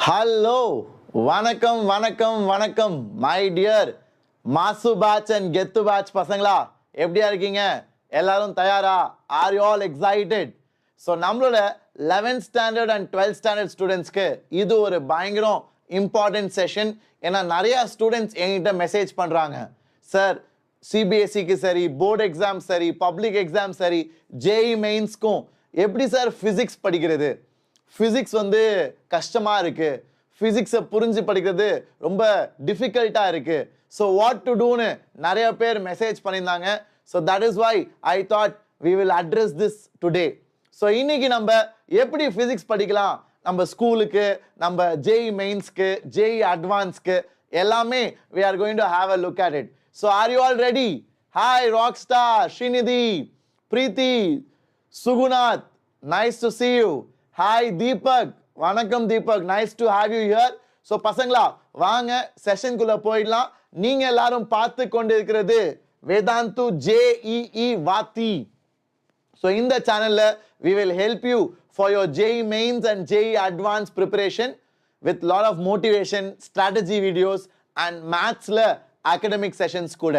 Hello வணக்கம் வணக்கம் வணக்கம் மை டியர் மாசு பேட்ச் அண்ட் கெத்து பேட்ச் பசங்களா, எப்படியா இருக்கீங்க? எல்லாரும் தயாரா? Are you all excited? So நம்மளோட 11th standard and 12th standard ஸ்டூடெண்ட்ஸ்க்கு இது ஒரு பயங்கரம் இம்பார்ட்டன்ட் செஷன். ஏன்னா நிறையா ஸ்டூடெண்ட்ஸ் என்கிட்ட மெசேஜ் பண்ணுறாங்க, சார் சிபிஎஸ்சிக்கு சரி, போர்டு எக்ஸாம் சரி, பப்ளிக் எக்ஸாம் சரி, ஜேஇ மெயின்ஸ்க்கும் எப்படி சார் ஃபிசிக்ஸ் படிக்கிறது? ஃபிசிக்ஸ் வந்து கஷ்டமாக இருக்குது, ஃபிசிக்ஸை புரிஞ்சு படிக்கிறது ரொம்ப டிஃபிகல்ட்டாக இருக்குது. ஸோ வாட் டு டூன்னு நிறைய பேர் மெசேஜ் பண்ணியிருந்தாங்க. So that is why I thought we will address this today. So இன்னைக்கு நம்ம எப்படி ஃபிசிக்ஸ் படிக்கலாம், நம்ம ஸ்கூலுக்கு, நம்ம ஜேஇ மெயின்ஸ்க்கு, ஜேஇ அட்வான்ஸ்க்கு எல்லாமே we are going to have a look at it. So are you all ready? Hi Rockstar, Srinidhi, Preeti, Sugunath, nice to see you. Hi Deepak, வணக்கம் Deepak, nice to have you here. So பசங்களா வாங்க செஷனுக்குள்ள போயிடலாம். நீங்க எல்லாரும் பார்த்து கொண்டிருக்கிறது Vedantu JEE Vaathi. So in the channel we will help you for your JEE mains and JEE advanced preparation with lot of motivation, strategy videos and maths la academic sessions கூட.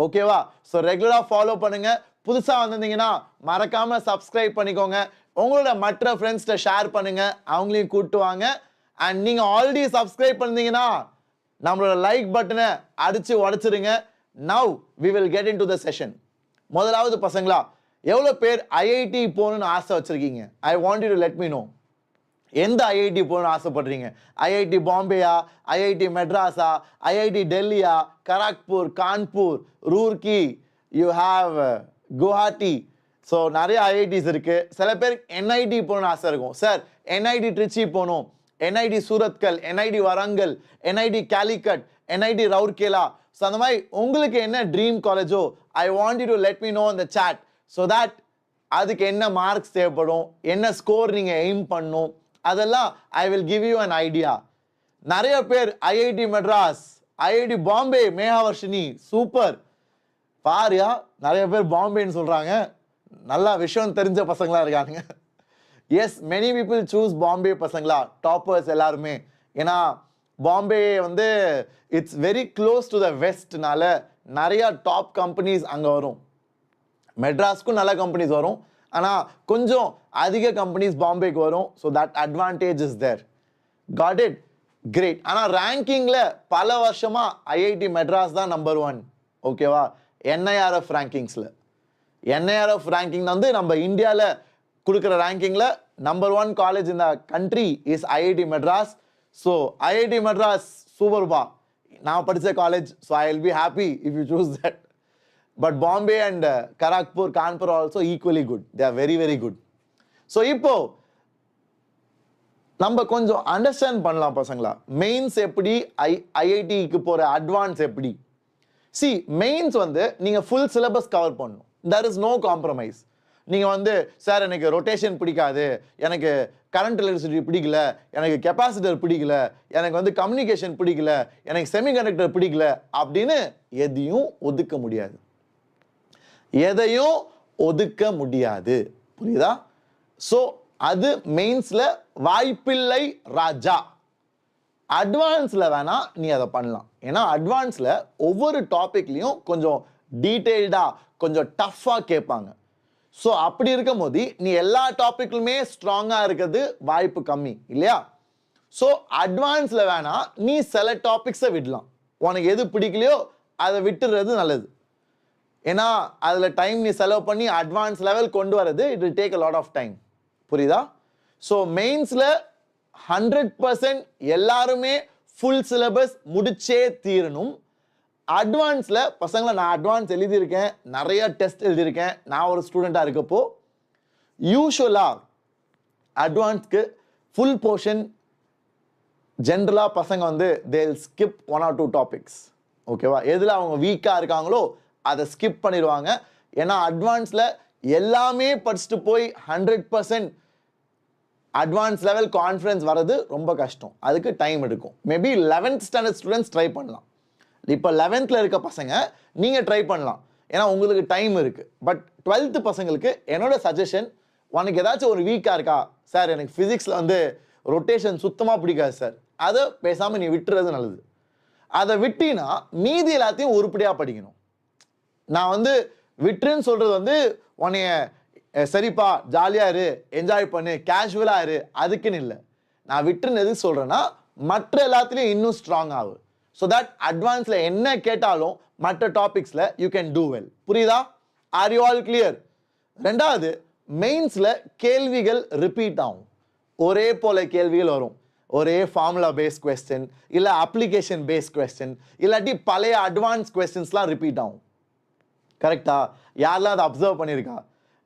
ஓகேவா? So ரெகுலராக ஃபாலோ பண்ணுங்க. புதுசாக வந்திருந்தீங்கன்னா மறக்காம subscribe பண்ணிக்கோங்க. உங்களோட மற்ற ஃப்ரெண்ட்ஸ்கிட்ட share பண்ணுங்க, அவங்களையும் கூப்பிட்டு வாங்க. அண்ட் நீங்கள் ஆல்ரெடி சப்ஸ்கிரைப் பண்ணீங்கன்னா நம்மளோட லைக் பட்டனை அடிச்சு உடச்சிருங்க. Now we will get into the session. முதலாவது பசங்களா, எவ்வளோ பேர் ஐஐடி போகணுன்னு ஆசை வச்சுருக்கீங்க? I want you to let me know. எந்த ஐஐடி போகணும்னு ஆசைப்படுறீங்க? ஐஐடி பாம்பேயா, ஐஐடி மெட்ராஸா, ஐஐடி டெல்லியா, Kharagpur, Kanpur, Roorkee, you have Guwahati. So நிறைய ஐஐடிஸ் இருக்குது. சில பேருக்கு என்ஐடி போகணும்னு ஆசை இருக்கும். சார் என்ஐடி ட்ரிச்சி போகணும், NIT Surathkal, NIT Warangal, NIT Calicut, NIT Rourkela. So அந்த மாதிரி உங்களுக்கு என்ன ட்ரீம் காலேஜோ I want you to let me know இந்த சாட். ஸோ தட் அதுக்கு என்ன மார்க்ஸ் தேவைப்படும், என்ன ஸ்கோர் நீங்கள் எய்ம் பண்ணணும், அதெல்லாம் I will give you an idea. நிறைய பேர் IIT Madras, IIT Bombay, Meghavarshini, super பாரியா. நிறைய பேர் பாம்பேன்னு சொல்கிறாங்க, நல்லா விஷயம் தெரிஞ்ச பசங்களா இருக்காங்க. Yes, many people choose Bombay பசங்களா, டாப்பர்ஸ் எல்லாருமே. ஏன்னா பாம்பே வந்து it's very close to the வெஸ்ட்னால நிறையா டாப் கம்பெனிஸ் அங்கே வரும். மெட்ராஸ்க்கும் நல்ல கம்பெனிஸ் வரும், ஆனால் கொஞ்சம் அதிக கம்பெனிஸ் பாம்பேக்கு வரும். So that advantage is there. Got it, great. ஆனால் ரேங்கிங்கில் பல வருஷமாக ஐஐடி மெட்ராஸ் தான் நம்பர் 1. ஓகேவா? என்ஐஆர்எஃப் ரேங்கிங்ஸில், என்ஐஆர்எஃப் ரேங்கிங் வந்து நம்ம இந்தியாவில் கொடுக்குற ரேங்கிங்கில் நம்பர் 1 காலேஜ் இந்த country is IIT Madras. So IIT Madras சூப்பர்பா, நான் படித்த college. So I will be happy if you choose that. But Bombay and Kharagpur, Kanpur are also equally good. They are very, very good. So, இப்போ நம்ம கொஞ்சம் understand பண்ணலாம் பசங்களா. Mains எப்படி, ஐஐடிக்கு போகிற அட்வான்ஸ் எப்படி? சி, மெயின்ஸ் வந்து நீங்கள் ஃபுல் சிலபஸ் கவர் பண்ணணும். there is no compromise. நீங்கள் வந்து சார் எனக்கு ரொட்டேஷன் பிடிக்காது, எனக்கு கரண்ட் எலக்ட்ரிசிட்டி பிடிக்கல, எனக்கு கெப்பாசிட்டர் பிடிக்கல, எனக்கு வந்து கம்யூனிகேஷன் பிடிக்கல, எனக்கு செமிகண்டக்டர் பிடிக்கல அப்படின்னு எதையும் ஒதுக்க முடியாது. எதையும் ஒதுக்க முடியாது, புரியுதா? ஸோ அது மெயின்ஸில் வாய்ப்பில்லை ராஜா. அட்வான்ஸில் வேணா நீ அதை பண்ணலாம். ஏன்னா அட்வான்ஸில் ஒவ்வொரு டாபிக்லையும் கொஞ்சம் டீட்டெயில்டாக, கொஞ்சம் டஃப்பாக கேட்பாங்க. ஸோ அப்படி இருக்கும் போது நீ எல்லா டாப்பிக்லுமே ஸ்ட்ராங்காக இருக்கிறது வாய்ப்பு கம்மி இல்லையா? ஸோ அட்வான்ஸில் வேணா நீ சில டாபிக்ஸை விடலாம். உனக்கு எது பிடிக்கலையோ அதை விட்டுறது நல்லது. ஏன்னா அதில் டைம் நீ செலவு பண்ணி அட்வான்ஸ் லெவல் கொண்டு வரது it will take a lot of time, புரியுதா? ஸோ மெயின்ஸில் 100% எல்லாருமே ஃபுல் சிலபஸ் முடிச்சே தீரணும். அட்வான்ஸில் பசங்களை, நான் அட்வான்ஸ் எழுதியிருக்கேன், நிறைய டெஸ்ட் எழுதியிருக்கேன். நான் ஒரு ஸ்டூடெண்ட்டாக இருக்கப்போ யூஸ்வலாக அட்வான்ஸ்க்கு ஃபுல் போர்ஷன் ஜென்ரலாக பசங்க வந்து they will skip 1 or 2 topics. ஓகேவா? எதில் அவங்க வீக்காக இருக்காங்களோ அதை ஸ்கிப் பண்ணிடுவாங்க. ஏன்னா அட்வான்ஸில் எல்லாமே படிச்சுட்டு போய் 100% அட்வான்ஸ் லெவல் கான்ஃபிடன்ஸ் வர்றது ரொம்ப கஷ்டம். அதுக்கு டைம் எடுக்கும். Maybe 11th standard students try பண்ணலாம். இப்போ 11th இருக்க பசங்க நீங்கள் ட்ரை பண்ணலாம், ஏன்னா உங்களுக்கு டைம் இருக்குது. பட் 12th பசங்களுக்கு என்னோட சஜஷன், உனக்கு ஏதாச்சும் ஒரு வீக்காக இருக்கா, சார் எனக்கு ஃபிசிக்ஸில் வந்து ரொட்டேஷன் சுத்தமாக பிடிக்காது சார், அதை பேசாமல் நீ விட்டுறது நல்லது. அதை விட்டினா மீதி எல்லாத்தையும் உருப்படியாக படிக்கணும். நான் வந்து விட்டுருன்னு சொல்கிறது வந்து உன்னைய சரிப்பா ஜாலியாக இரு, என்ஜாய் பண்ணு, கேஷுவலாக இரு அதுக்குன்னு இல்லை. நான் விட்டுருன்னு எதுக்கு சொல்கிறேன்னா மற்ற எல்லாத்துலேயும் இன்னும் ஸ்ட்ராங் ஆகும். ஸோ தட் அட்வான்ஸில் என்ன கேட்டாலும் மற்ற டாபிக்ஸில் யூ கேன் டூ வெல். புரியுதா? Are you all clear? ரெண்டாவது, மெயின்ஸில் கேள்விகள் ரிப்பீட் ஆகும். ஒரே போல கேள்விகள் வரும். ஒரே ஃபார்முலா பேஸ்ட் கொஸ்டின், இல்லை அப்ளிகேஷன் பேஸ்ட் கொஸ்டின், இல்லாட்டி பழைய அட்வான்ஸ் கொஸ்டின்ஸ்லாம் ரிப்பீட் ஆகும். கரெக்டா? யாரெல்லாம் அதை அப்சர்வ் பண்ணியிருக்கா?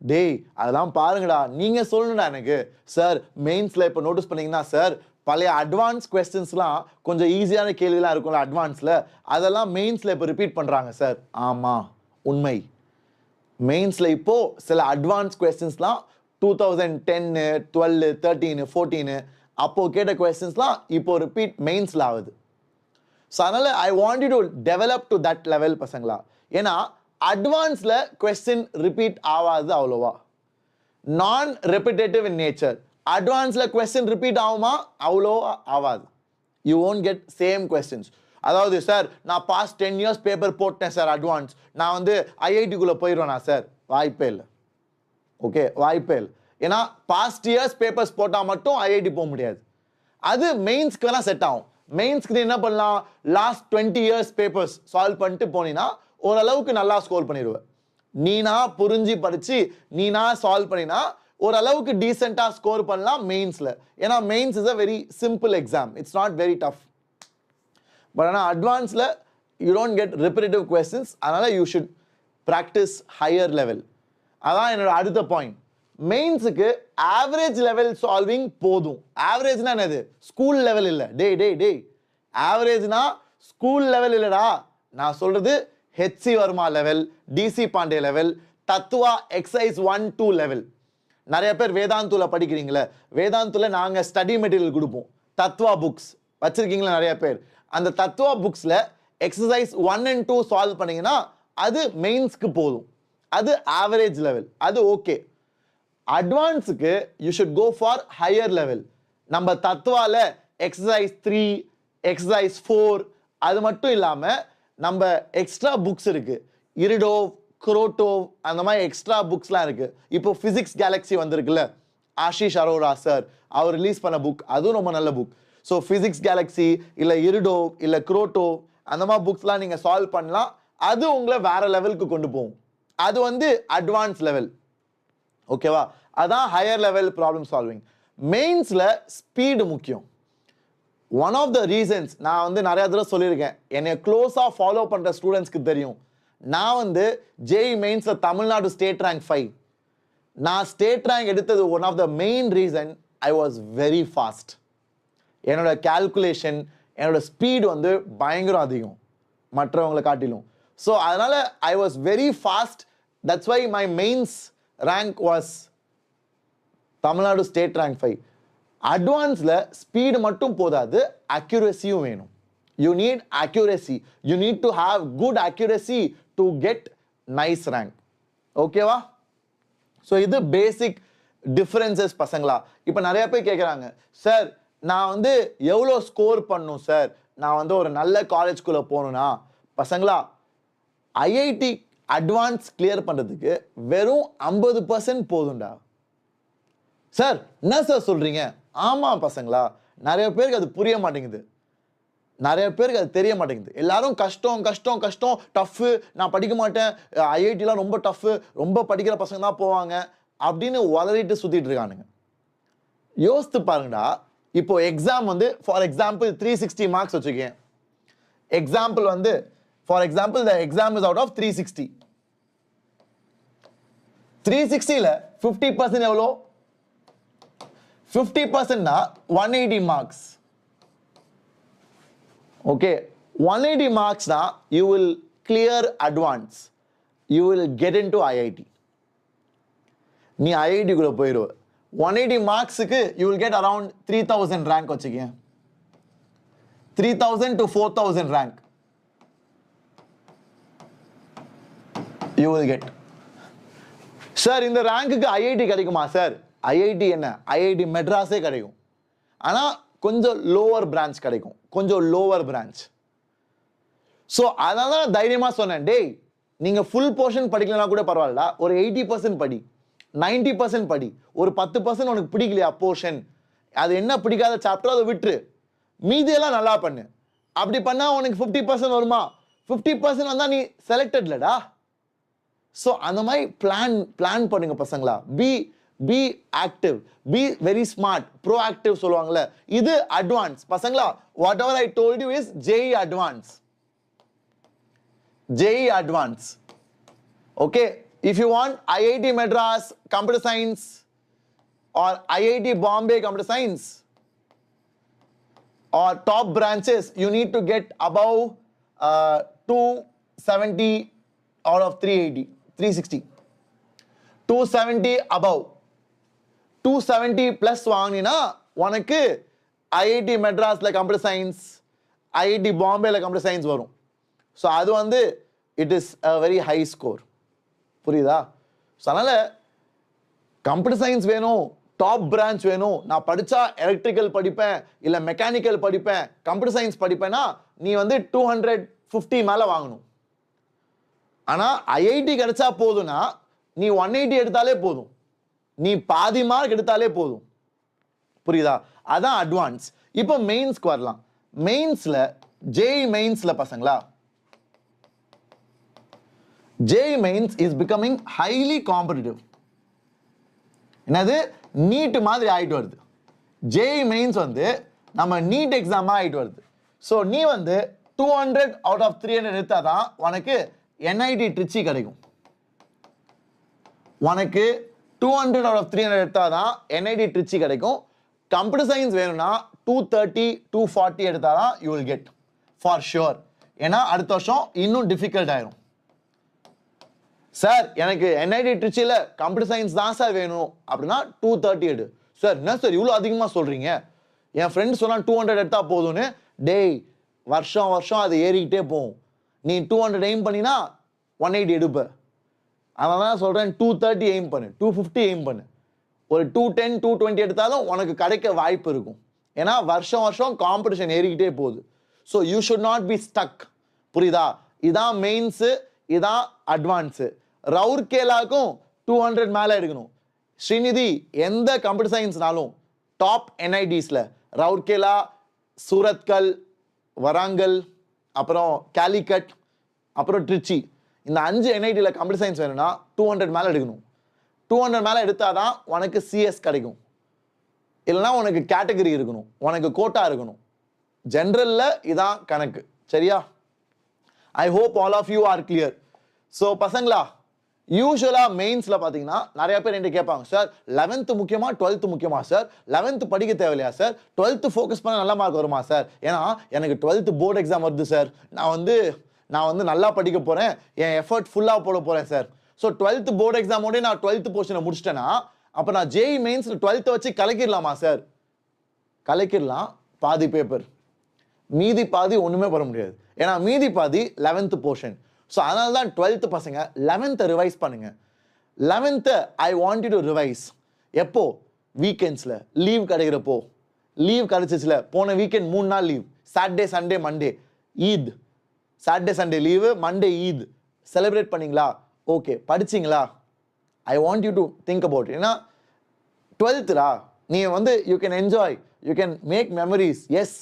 டேய் அதெல்லாம் பாருங்கடா, நீங்கள் சொல்லணும்டா எனக்கு. சார் மெயின்ஸில் இப்போ நோட்டீஸ் பண்ணிங்கன்னா சார் பழைய அட்வான்ஸ் கொஸ்டின்ஸ்லாம் கொஞ்சம் ஈஸியான கேள்விலாம் இருக்கும்ல அட்வான்ஸில், அதெல்லாம் மெயின்ஸில் இப்போ ரிப்பீட் பண்ணுறாங்க சார். ஆமாம், உண்மை. மெயின்ஸில் இப்போது சில அட்வான்ஸ் கொஸ்டின்ஸ்லாம் 2010, 12, 13, 14 அப்போது கேட்ட கொஸ்டின்ஸ்லாம் இப்போது ரிப்பீட் மெயின்ஸில் ஆகுது. ஸோ அதனால் I want you to develop to that level பசங்களா. ஏன்னா அட்வான்ஸில் கொஸ்டின் ரிப்பீட் ஆகாது அவ்வளோவா, நான் ரெப்பிட்டேட்டிவ் இன் நேச்சர். அட்வான்ஸில் கொஸ்டின் ரிப்பீட் ஆகுமா? அவ்வளோவா ஆகாது. You won't get same questions. அதாவது சார் நான் பாஸ்ட் 10 years பேப்பர் போட்டேன் சார் அட்வான்ஸ், நான் வந்து ஐஐடிக்குள்ளே போயிடுவேனா சார்? வாய்ப்பே இல்லை. ஓகே, வாய்ப்பே இல்லை. ஏன்னா பாஸ்ட் இயர்ஸ் பேப்பர்ஸ் போட்டால் மட்டும் ஐஐடி போக முடியாது. அது மெயின்ஸ்க்கு வேணால் செட் ஆகும். மெயின்ஸ்க்கு என்ன பண்ணலாம், லாஸ்ட் 20 years பேப்பர்ஸ் சால்வ் பண்ணிட்டு போனீங்கன்னா ஓரளவுக்கு நல்லா ஸ்கோர் பண்ணிடுவேன். நீனா புரிஞ்சு படித்து நீனா சால்வ் பண்ணினா ஓரளவுக்கு டீசெண்டாக ஸ்கோர் பண்ணலாம் மெயின்ஸில். ஏன்னா mains is a very simple exam, it's not very tough. But ஆனால் அட்வான்ஸில் you don't get repetitive questions. அதனால் you should practice higher level. அதான் என்னோட அடுத்த பாயிண்ட். மெயின்ஸுக்கு ஆவரேஜ் லெவல் சால்விங் போதும். ஆவரேஜ்னா என்னது? ஸ்கூல் லெவல் இல்லை. டேய் ஆவரேஜ்னா ஸ்கூல் லெவல் இல்லைடா. நான் சொல்கிறது HC Verma level, DC Pandey level, Tathva exercise 1, 2 level. நிறைய பேர் வேதாந்தூல படிக்கிறீங்களே, வேதாந்தூல நாங்கள் ஸ்டடி மெட்டீரியல் கொடுப்போம். தத்துவா புக்ஸ் வச்சிருக்கீங்களா நிறைய பேர்? அந்த தத்துவா புக்ஸில் எக்ஸசைஸ் 1 and 2 சால்வ் பண்ணீங்கன்னா அது மெயின்ஸ்க்கு போதும். அது ஆவரேஜ் லெவல், அது ஓகே. அட்வான்ஸுக்கு you should go for higher level. நம்ம தத்துவால எக்ஸசைஸ் 3, எக்ஸசைஸ் 4 அது மட்டும் இல்லாமல் நம்ம எக்ஸ்ட்ரா புக்ஸ் இருக்கு. இரிடோவ், குரோட்டோவ் அந்த மாதிரி எக்ஸ்ட்ரா புக்ஸ்லாம் இருக்கு. இப்போ ஃபிசிக்ஸ் கேலக்ஸி வந்திருக்குல்ல, ஆஷிஷ் அரோரா சார் அவர் ரிலீஸ் பண்ண புக், அதுவும் ரொம்ப நல்ல புக். ஸோ ஃபிசிக்ஸ் கேலக்ஸி இல்லை இரிடோவ் இல்லை குரோட்டோவ் அந்த மாதிரி புக்ஸ்லாம் நீங்கள் சால்வ் பண்ணலாம். அது உங்களை வேற லெவலுக்கு கொண்டு போகும். அது வந்து அட்வான்ஸ் லெவல். ஓகேவா? அதான் ஹையர் லெவல் ப்ராப்ளம் சால்விங். மெயின்ஸில் ஸ்பீடு முக்கியம். ஒன் ஆஃப் த ரீசன்ஸ் நான் வந்து நிறைய தடவை சொல்லியிருக்கேன், என்னை க்ளோஸாக ஃபாலோ பண்ணுற ஸ்டூடெண்ட்ஸ்க்கு தெரியும். நான் வந்து ஜேஇ மெயின்ஸில் தமிழ்நாடு ஸ்டேட் ரேங்க் 5. நான் ஸ்டேட் ரேங்க் எடுத்தது one of the main reason I was very fast. என்னோட கால்குலேஷன், என்னோட ஸ்பீடு வந்து பயங்கரம் அதிகம் மற்றவங்களை காட்டிலும். ஸோ அதனால் I was very fast. That's why my mains rank was Tamil Nadu state rank 5. அட்வான்ஸில் ஸ்பீடு மட்டும் போதாது, அக்யூரஸியும் வேணும். You need accuracy. You need to have good accuracy to get nice rank. ஓகேவா? ஸோ இது பேசிக் டிஃப்ரென்சஸ் பசங்களா. இப்போ நிறைய பேர் கேட்குறாங்க, சார் நான் வந்து எவ்வளோ ஸ்கோர் பண்ணும் சார், நான் வந்து ஒரு நல்ல காலேஜ்குள்ளே போகணுன்னா? பசங்களா, ஐஐடி அட்வான்ஸ் கிளியர் பண்ணுறதுக்கு வெறும் 50% போதும்டா. சார் என்ன சார் சொல்கிறீங்க? ஆமாம் பசங்களா, நிறைய பேருக்கு அது புரிய மாட்டேங்குது, நிறைய பேருக்கு அது தெரிய மாட்டேங்குது. எல்லாரும் கஷ்டம் கஷ்டம் கஷ்டம், டஃப்பு, நான் படிக்க மாட்டேன், ஐஐடிலாம் ரொம்ப டஃப்பு, ரொம்ப படிக்கிற பசங்க தான் போவாங்க அப்படின்னு உளறிட்டு சுற்றிட்டு இருக்கானுங்க. யோசித்து பாருங்கடா. இப்போ எக்ஸாம் வந்து ஃபார் எக்ஸாம்பிள் 360 மார்க்ஸ் வச்சுக்கேன். எக்ஸாம்பிள் வந்து for example the exam is out of 360. 360ல 50% எவ்வளோ? 50%னா 180 மார்க்ஸ். ஓகே, 180 மார்க்ஸ்னா you will clear advance, you will get into IIT. நீ ஐஐடிக்குள்ளே போயிடுவ. 180 மார்க்ஸுக்கு you will get around 3000 rank வச்சுக்கேன். 3000 to 4000 rank you will get. Sir இந்த ரேங்க்குக்கு ஐஐடி கிடைக்குமா சார்? ஐஐடி என்ன, ஐஐடி மெட்ராஸே கிடைக்கும். ஆனால் கொஞ்சம் லோவர் பிரான்ச் கிடைக்கும், கொஞ்சம் லோவர் பிரான்ச். ஸோ அதனால தான் தைரியமாக சொன்னேன், டேய் நீங்கள் ஃபுல் போர்ஷன் படிக்கலனா கூட பரவாயில்ல, ஒரு 80% படி, 90% படி, ஒரு 10% உனக்கு பிடிக்கலையா போர்ஷன், அது என்ன பிடிக்காத சாப்டர் அதை விட்டுரு, மீதியெல்லாம் நல்லா பண்ணு. அப்படி பண்ணால் உனக்கு 50% வருமா? 50% வந்தால் நீ செலக்டட்லடா. ஸோ அந்த மாதிரி பிளான் பண்ணுங்க பசங்களா. Be active, be very smart, proactive சொல்லுவாங்கல்ல, இது அட்வான்ஸ் பசங்களா. What ever I told you is JEE advance. JEE advance. Okay, if you want IIT Madras computer science or IIT Bombay computer science or top branches, you need to get above 270 out of 380, 360. 270 above. 270 plus வாங்கினா உனக்கு IIT மெட்ராஸ்ல computer science, IIT பாம்பேல computer science வரும். So அது வந்து it is a very high score. புரியுதா? So அதனால computer science வேணும், டாப் பிரான்ச் வேணும், நான் படித்தா எலக்ட்ரிக்கல் படிப்பேன் இல்லை மெக்கானிக்கல் படிப்பேன், கம்ப்யூட்டர் சயின்ஸ் படிப்பேன்னா நீ வந்து 250 மேலே வாங்கணும். ஆனால் IIT கிடைச்சா போதும்னா நீ 180 எடுத்தாலே போதும், நீ பாதி மார்க் எடுத்தாலே போதும். புரியுதா? அதான் அட்வான்ஸ். இப்போ மெயின்ஸ்க்கு வரலாம். மெயின்ஸில் JEE மெயின்ஸில் பசங்களா, JEE mains is becoming highly competitive. என்னது? நீட் மாதிரி ஆகிட்டு வருது. JEE மெயின்ஸ் வந்து நம்ம நீட் எக்ஸாமாக ஆகிட்டு வருது. ஸோ நீ வந்து 200 அவுட் ஆஃப் 300 எடுத்தால் தான் உனக்கு NIT ட்ரிச்சி கிடைக்கும். உனக்கு 200 அவுட் ஆஃப் 300 எடுத்தால் தான் NIT ட்ரிச்சி கிடைக்கும். கம்ப்யூட்டர் சயின்ஸ் வேணும்னா 230, 240 எடுத்தால் தான் you will get for sure. ஏன்னா அடுத்த வருஷம் இன்னும் டிஃபிகல்ட் ஆயிரும். சார் எனக்கு NIT ட்ரிச்சியில் கம்ப்யூட்டர் சயின்ஸ் தான் சார் வேணும் அப்படின்னா 230 எடு. சார் என்ன சார் இவ்வளோ அதிகமாக சொல்கிறீங்க, என் ஃப்ரெண்ட் சொன்னால் 200 எடுத்தால் போதும்னு. டேய், வருஷம் வருஷம் அது ஏறிக்கிட்டே போகும். நீ 200 எய்ம் பண்ணினா 180 எடுப்ப. அதனால தான் சொல்கிறேன் 230 எய்ம் பண்ணு, 250 எய்ம் பண்ணு. ஒரு 210, 220 எடுத்தாலும் உனக்கு கிடைக்க வாய்ப்பு இருக்கும். ஏன்னா வருஷம் வருஷம் காம்படிஷன் ஏறிக்கிட்டே போகுது. So you should not be stuck. புரியுதா? இதான் மெயின்ஸு, இதான் அட்வான்ஸு. ரவுர்கேலாவுக்கும் 200 மேலே எடுக்கணும். ஸ்ரீநிதி எந்த கம்ப்யூட்டர் சயின்ஸ்னாலும் டாப் NITஸில் ரவுர்கேலா, சூரத்கல், வராங்கல், அப்புறம் கேலிக்கட், அப்புறம் ட்ரிச்சி, இந்த 5 NITல கம்ப்யூட்டர் சயின்ஸ் வேணும்னா 200 மேலே எடுக்கணும். 200 மேலே எடுத்தால் தான் உனக்கு CS கிடைக்கும். இல்லைனா உனக்கு கேட்டகரி இருக்கணும், உனக்கு கோட்டா இருக்கணும். ஜென்ரலில் இதான் கணக்கு. சரியா? I hope all of you are clear. So பசங்களா, யூஸ்வலாக மெயின்ஸில் பார்த்தீங்கன்னா நிறைய பேர் என்கிட்ட கேட்பாங்க, சார் 11th முக்கியமா 12th முக்கியமா சார், 11th படிக்க தேவையில்லையா சார், 12th ஃபோக்கஸ் பண்ண நல்ல மார்க் வருமா சார், ஏன்னா எனக்கு 12th போர்டு எக்ஸாம் வருது சார், நான் வந்து நல்லா படிக்க போகிறேன், என் எஃபர்ட் ஃபுல்லாக போட போகிறேன் சார். ஸோ 12th போர்டு எக்ஸாமோடய நான் 12th போர்ஷனை முடிச்சிட்டேன்னா அப்போ நான் JEE மெயின்ஸில் 12th வச்சு கலக்கிடலாமா சார்? கலக்கிடலாம், பாதி பேப்பர், மீதி பாதி ஒன்றுமே பண்ண முடியாது. ஏன்னா மீதி பாதி 11th போர்ஷன். ஸோ அதனால தான் 12th பசங்க 11th ரிவைஸ் பண்ணுங்க. 11th I want you to revise. எப்போ? வீக்கெண்ட்ஸில் லீவ் கிடைக்கிறப்போ. லீவ் கிடைச்சிச்சுல, போன வீக்கெண்ட் 3 நாள் leave, Saturday Sunday Monday Eid. Saturday Sunday leave, Monday Eid. Celebrate பண்ணிங்களா? ஓகே. படிச்சிங்களா? I want you to think about. ஏன்னா 12thரா நீ வந்து you can enjoy, you can make memories, yes,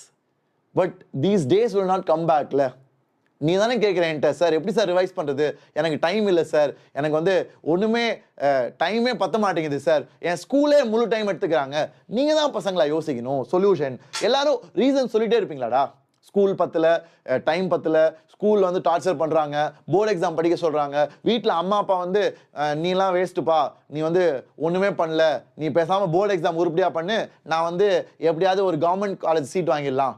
but these days will not come பேக்ல. நீ தானே கேட்குறேன்ட்ட, சார் எப்படி சார் ரிவைஸ் பண்ணுறது, எனக்கு டைம் இல்லை சார், எனக்கு வந்து ஒன்றுமே டைமே பற்ற மாட்டேங்குது சார், என் ஸ்கூலே முழு டைம் எடுத்துக்கிறாங்க. நீங்கள் தான் பசங்களா யோசிக்கணும் சொல்யூஷன். எல்லாரும் ரீசன் சொல்லிகிட்டே இருப்பீங்களாடா, ஸ்கூல் பத்தல, டைம் பத்தல, ஸ்கூல் வந்து டார்ச்சர் பண்ணுறாங்க, போர்டு எக்ஸாம் படிக்க சொல்கிறாங்க, வீட்டில் அம்மா அப்பா வந்து நீலாம் வேஸ்ட்டுப்பா, நீ வந்து ஒன்றுமே பண்ணல, நீ பேசாமல் போர்டு எக்ஸாம் உருப்படியாக பண்ணு, நான் வந்து எப்படியாவது ஒரு கவர்மெண்ட் காலேஜ் சீட் வாங்கிடலாம்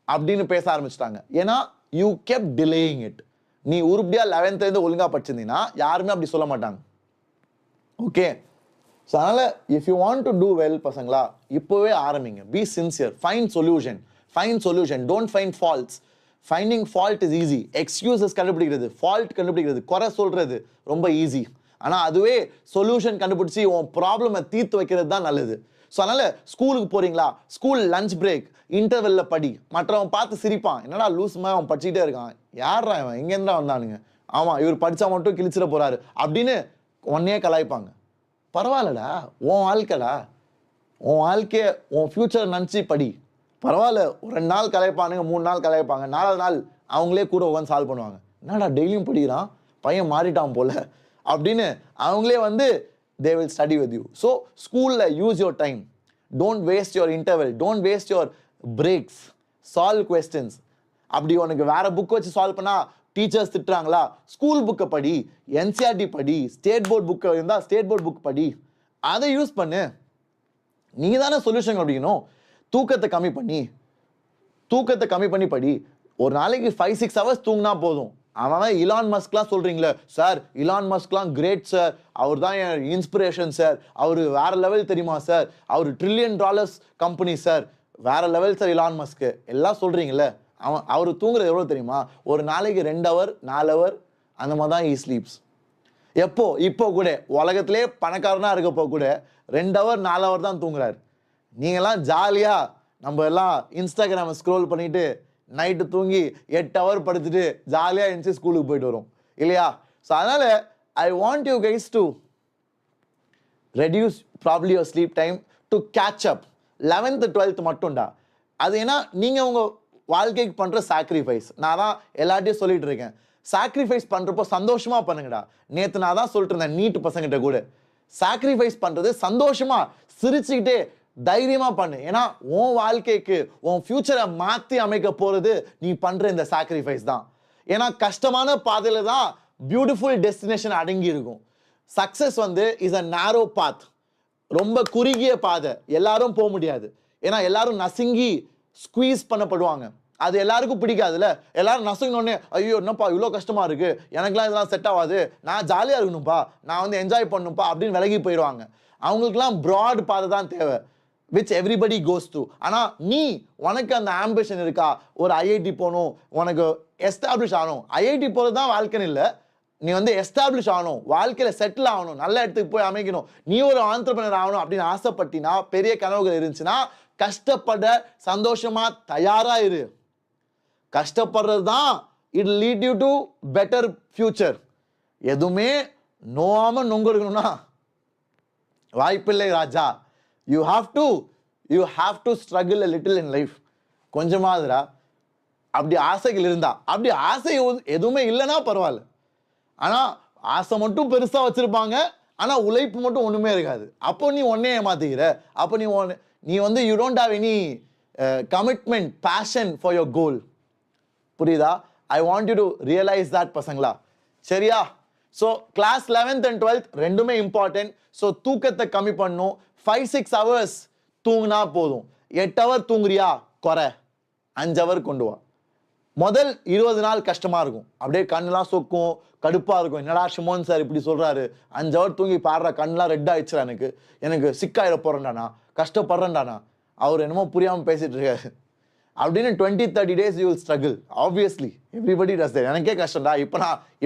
அப்படின்னு பேச ஆரம்பிச்சிட்டாங்க. ஏன்னா யூ கெப்ட் டிலேயிங் இட். நீ உருப்படியாக 11th ஒழுங்காக படிச்சிருந்தீங்கன்னா யாருமே அப்படி சொல்ல மாட்டாங்க. ஓகே. ஸோ அதனால் if you want to do well பசங்களா, இப்போவே ஆரம்பிங்க. Be sincere, find solution, find solution, don't find faults. Finding fault is easy. Excuses கண்டுபிடிக்கிறது, ஃபால்ட் கண்டுபிடிக்கிறது, குறை சொல்கிறது ரொம்ப ஈஸி. ஆனால் அதுவே சொல்யூஷன் கண்டுபிடிச்சி உன் ப்ராப்ளமை தீர்த்து வைக்கிறது தான் நல்லது. ஸோ அதனால ஸ்கூலுக்கு போறீங்களா, ஸ்கூல் லஞ்ச் பிரேக் இன்டர்வெல்ல படி. மற்றவன் பார்த்து சிரிப்பான், என்னடா லூஸ்மா அவன் படிச்சுட்டே இருக்கான், யாரா அவன் எங்கேருந்தா வந்தானுங்க, ஆமாம் இவர் படித்தா மட்டும் கிழிச்சிட போறாரு அப்படின்னு உன்னையே கலாய்ப்பாங்க. பரவாயில்லடா, உன் வாழ்க்கைடா, உன் வாழ்க்கைய உன் ஃபியூச்சர் நினச்சி படி. பரவாயில்ல, ஒரு 2 நாள் கலாய்ப்பானுங்க, 3 நாள் கலாய்ப்பாங்க, 4வது நாள் அவங்களே கூட உட்காந்து சால்வ் பண்ணுவாங்க. என்னடா டெய்லியும் படிக்கிறான், பையன் மாறிட்டான் போல அப்படின்னு அவங்களே வந்து they will study with you. So school use your time, don't waste your interval, don't waste your breaks, solve questions. அப்படி உனக்கு வேற புக் வச்சு சால்வ் பண்ணா டீச்சர்ஸ் திட்டுறாங்களா, ஸ்கூல் புக்கை படி, என்சிஆர்டி படி, ஸ்டேட் போர்ட் புக்கு இருந்தால் ஸ்டேட் போர்ட் புக் படி, அதை யூஸ் பண்ணு. நீ தானே சொல்யூஷன் அப்படிக்கணும். தூக்கத்தை கம்மி பண்ணி படி. ஒரு நாளைக்கு 5-6 hours தூங்கினா போதும். அவன் இலான் மஸ்க்லாம் சொல்றீங்களே சார், இலான் மஸ்க்லாம் கிரேட் சார், அவர் தான் என் இன்ஸ்பிரேஷன் சார், அவர் வேற லெவல் தெரியுமா சார், அவர் $1 trillion கம்பெனி சார், வேற லெவல் சார் இலான் மஸ்க்கு எல்லாம் சொல்றீங்களே, அவர் தூங்குறது எவ்வளோ தெரியுமா, ஒரு நாளைக்கு 2 hour 4 hour அந்த மாதிரி தான் ஸ்லீப்ஸ். இப்போ கூட உலகத்திலே பணக்காரனா இருக்கப்போ கூட 2 hour 4 hour தான் தூங்குறாரு. நீங்கெல்லாம் ஜாலியா நம்ம எல்லாம் இன்ஸ்டாகிராமை ஸ்க்ரோல் பண்ணிட்டு நைட்டு தூங்கி 8 hour படுத்துட்டு ஜாலியாக இருந்துச்சு ஸ்கூலுக்கு போயிட்டு வரும் இல்லையா. ஸோ அதனால ஐ want you guys to reduce probably your sleep time to catch up. 11th 12th மட்டும்டா. அது ஏன்னா நீங்கள் உங்கள் வாழ்க்கைக்கு பண்ணுற சாக்ரிஃபைஸ். நான் தான் எல்லாத்தையும் சொல்லிட்டு இருக்கேன், சாக்ரிஃபைஸ் பண்ணுறப்போ சந்தோஷமா பண்ணுங்கடா. நேற்று நான் தான் சொல்லிட்டு இருந்தேன் நீட்டு பசங்கிட்ட கூட, சாக்ரிஃபைஸ் பண்ணுறது சந்தோஷமா சிரிச்சுக்கிட்டே தைரியமா பண்ணு. ஏன்னா உன் வாழ்க்கைக்கு உன் ஃபியூச்சரை மாற்றி அமைக்க போறது நீ பண்ற இந்த சாக்ரிஃபைஸ் தான். ஏன்னா கஷ்டமான பாதையில தான் பியூட்டிஃபுல் டெஸ்டினேஷன் அடங்கி இருக்கும். சக்சஸ் வந்து இஸ் அ நேரோ பாத், ரொம்ப குறுகிய பாதை, எல்லாரும் போக முடியாது. ஏன்னா எல்லாரும் நசுங்கி ஸ்குவீஸ் பண்ணப்படுவாங்க, அது எல்லாருக்கும் பிடிக்காதுல்ல. எல்லாரும் நசுங்கினோடனே ஐயோ என்னப்பா இவ்வளோ கஷ்டமா இருக்கு, எனக்குலாம் இதெல்லாம் செட் ஆகாது, நான் ஜாலியாக இருக்கணும்ப்பா, நான் வந்து என்ஜாய் பண்ணணும்ப்பா அப்படின்னு விலகி போயிடுவாங்க. அவங்களுக்குலாம் ப்ராட் பாதை தான் தேவை, which everybody goes through. ஆனால் நீ உனக்கு அந்த ஆம்பிஷன் இருக்கா, ஒரு ஐஐடி போகணும், உனக்கு எஸ்டாப்ளிஷ் ஆகணும். ஐஐடி போகிறது தான் வாழ்க்கைன்னு இல்லை, நீ வந்து எஸ்டாப்ளிஷ் ஆகணும், வாழ்க்கையில் செட்டில் ஆகணும், நல்ல இடத்துக்கு போய் அமைக்கணும், நீ ஒரு ஆண்டர்பிரனர் ஆகணும் அப்படின்னு ஆசைப்பட்டினா, பெரிய கனவுகள் இருந்துச்சுன்னா கஷ்டப்பட சந்தோஷமா தயாரா இரு. கஷ்டப்படுறது தான் it lead you to better future. எதுவுமே நோவாம நொங்கு எடுக்கணும்னா வாய்ப்பில்லை ராஜா. You have to struggle a little in life. கொஞ்சமாதுரா. அப்படி ஆசைகள் இருந்தா, அப்படி ஆசை எதுவுமே இல்லைன்னா பரவாயில்ல. ஆனால் ஆசை மட்டும் பெருசாக வச்சிருப்பாங்க, ஆனால் உழைப்பு மட்டும் ஒன்றுமே இருக்காது. அப்போ நீ ஒன்னே ஏமாத்திக்கிற. அப்போ நீ வந்து you don't have any commitment, passion for your goal. புரியுதா? I want you to realize that பசங்களா. சரியா? So class 11th and 12th ரெண்டுமே இம்பார்ட்டன்ட். ஸோ தூக்கத்தை கம்மி பண்ணும். 5-6 hours தூங்குனா போதும். 8 hour தூங்குறியா, குறை 5 hour கொண்டு வா. முதல் 20 நாள் கஷ்டமா இருக்கும், அப்படியே கண்ணெல்லாம் சொக்கும், கடுப்பா இருக்கும். என்னடா ஷிமோன் சார் இப்படி சொல்றாரு, 5 hour தூங்கி பாடுற, கண்ணெல்லாம் ரெட் ஆயிடுச்சுடா, எனக்கு சிக்காயிட போறேன்டானா, கஷ்டப்படுறேன்டானா, அவர் என்னமோ புரியாம பேசிட்டு இருக்காரு அப்படின்னு 20-30 days you will struggle. Obviously everybody does that. எனக்கே கஷ்டம்டா.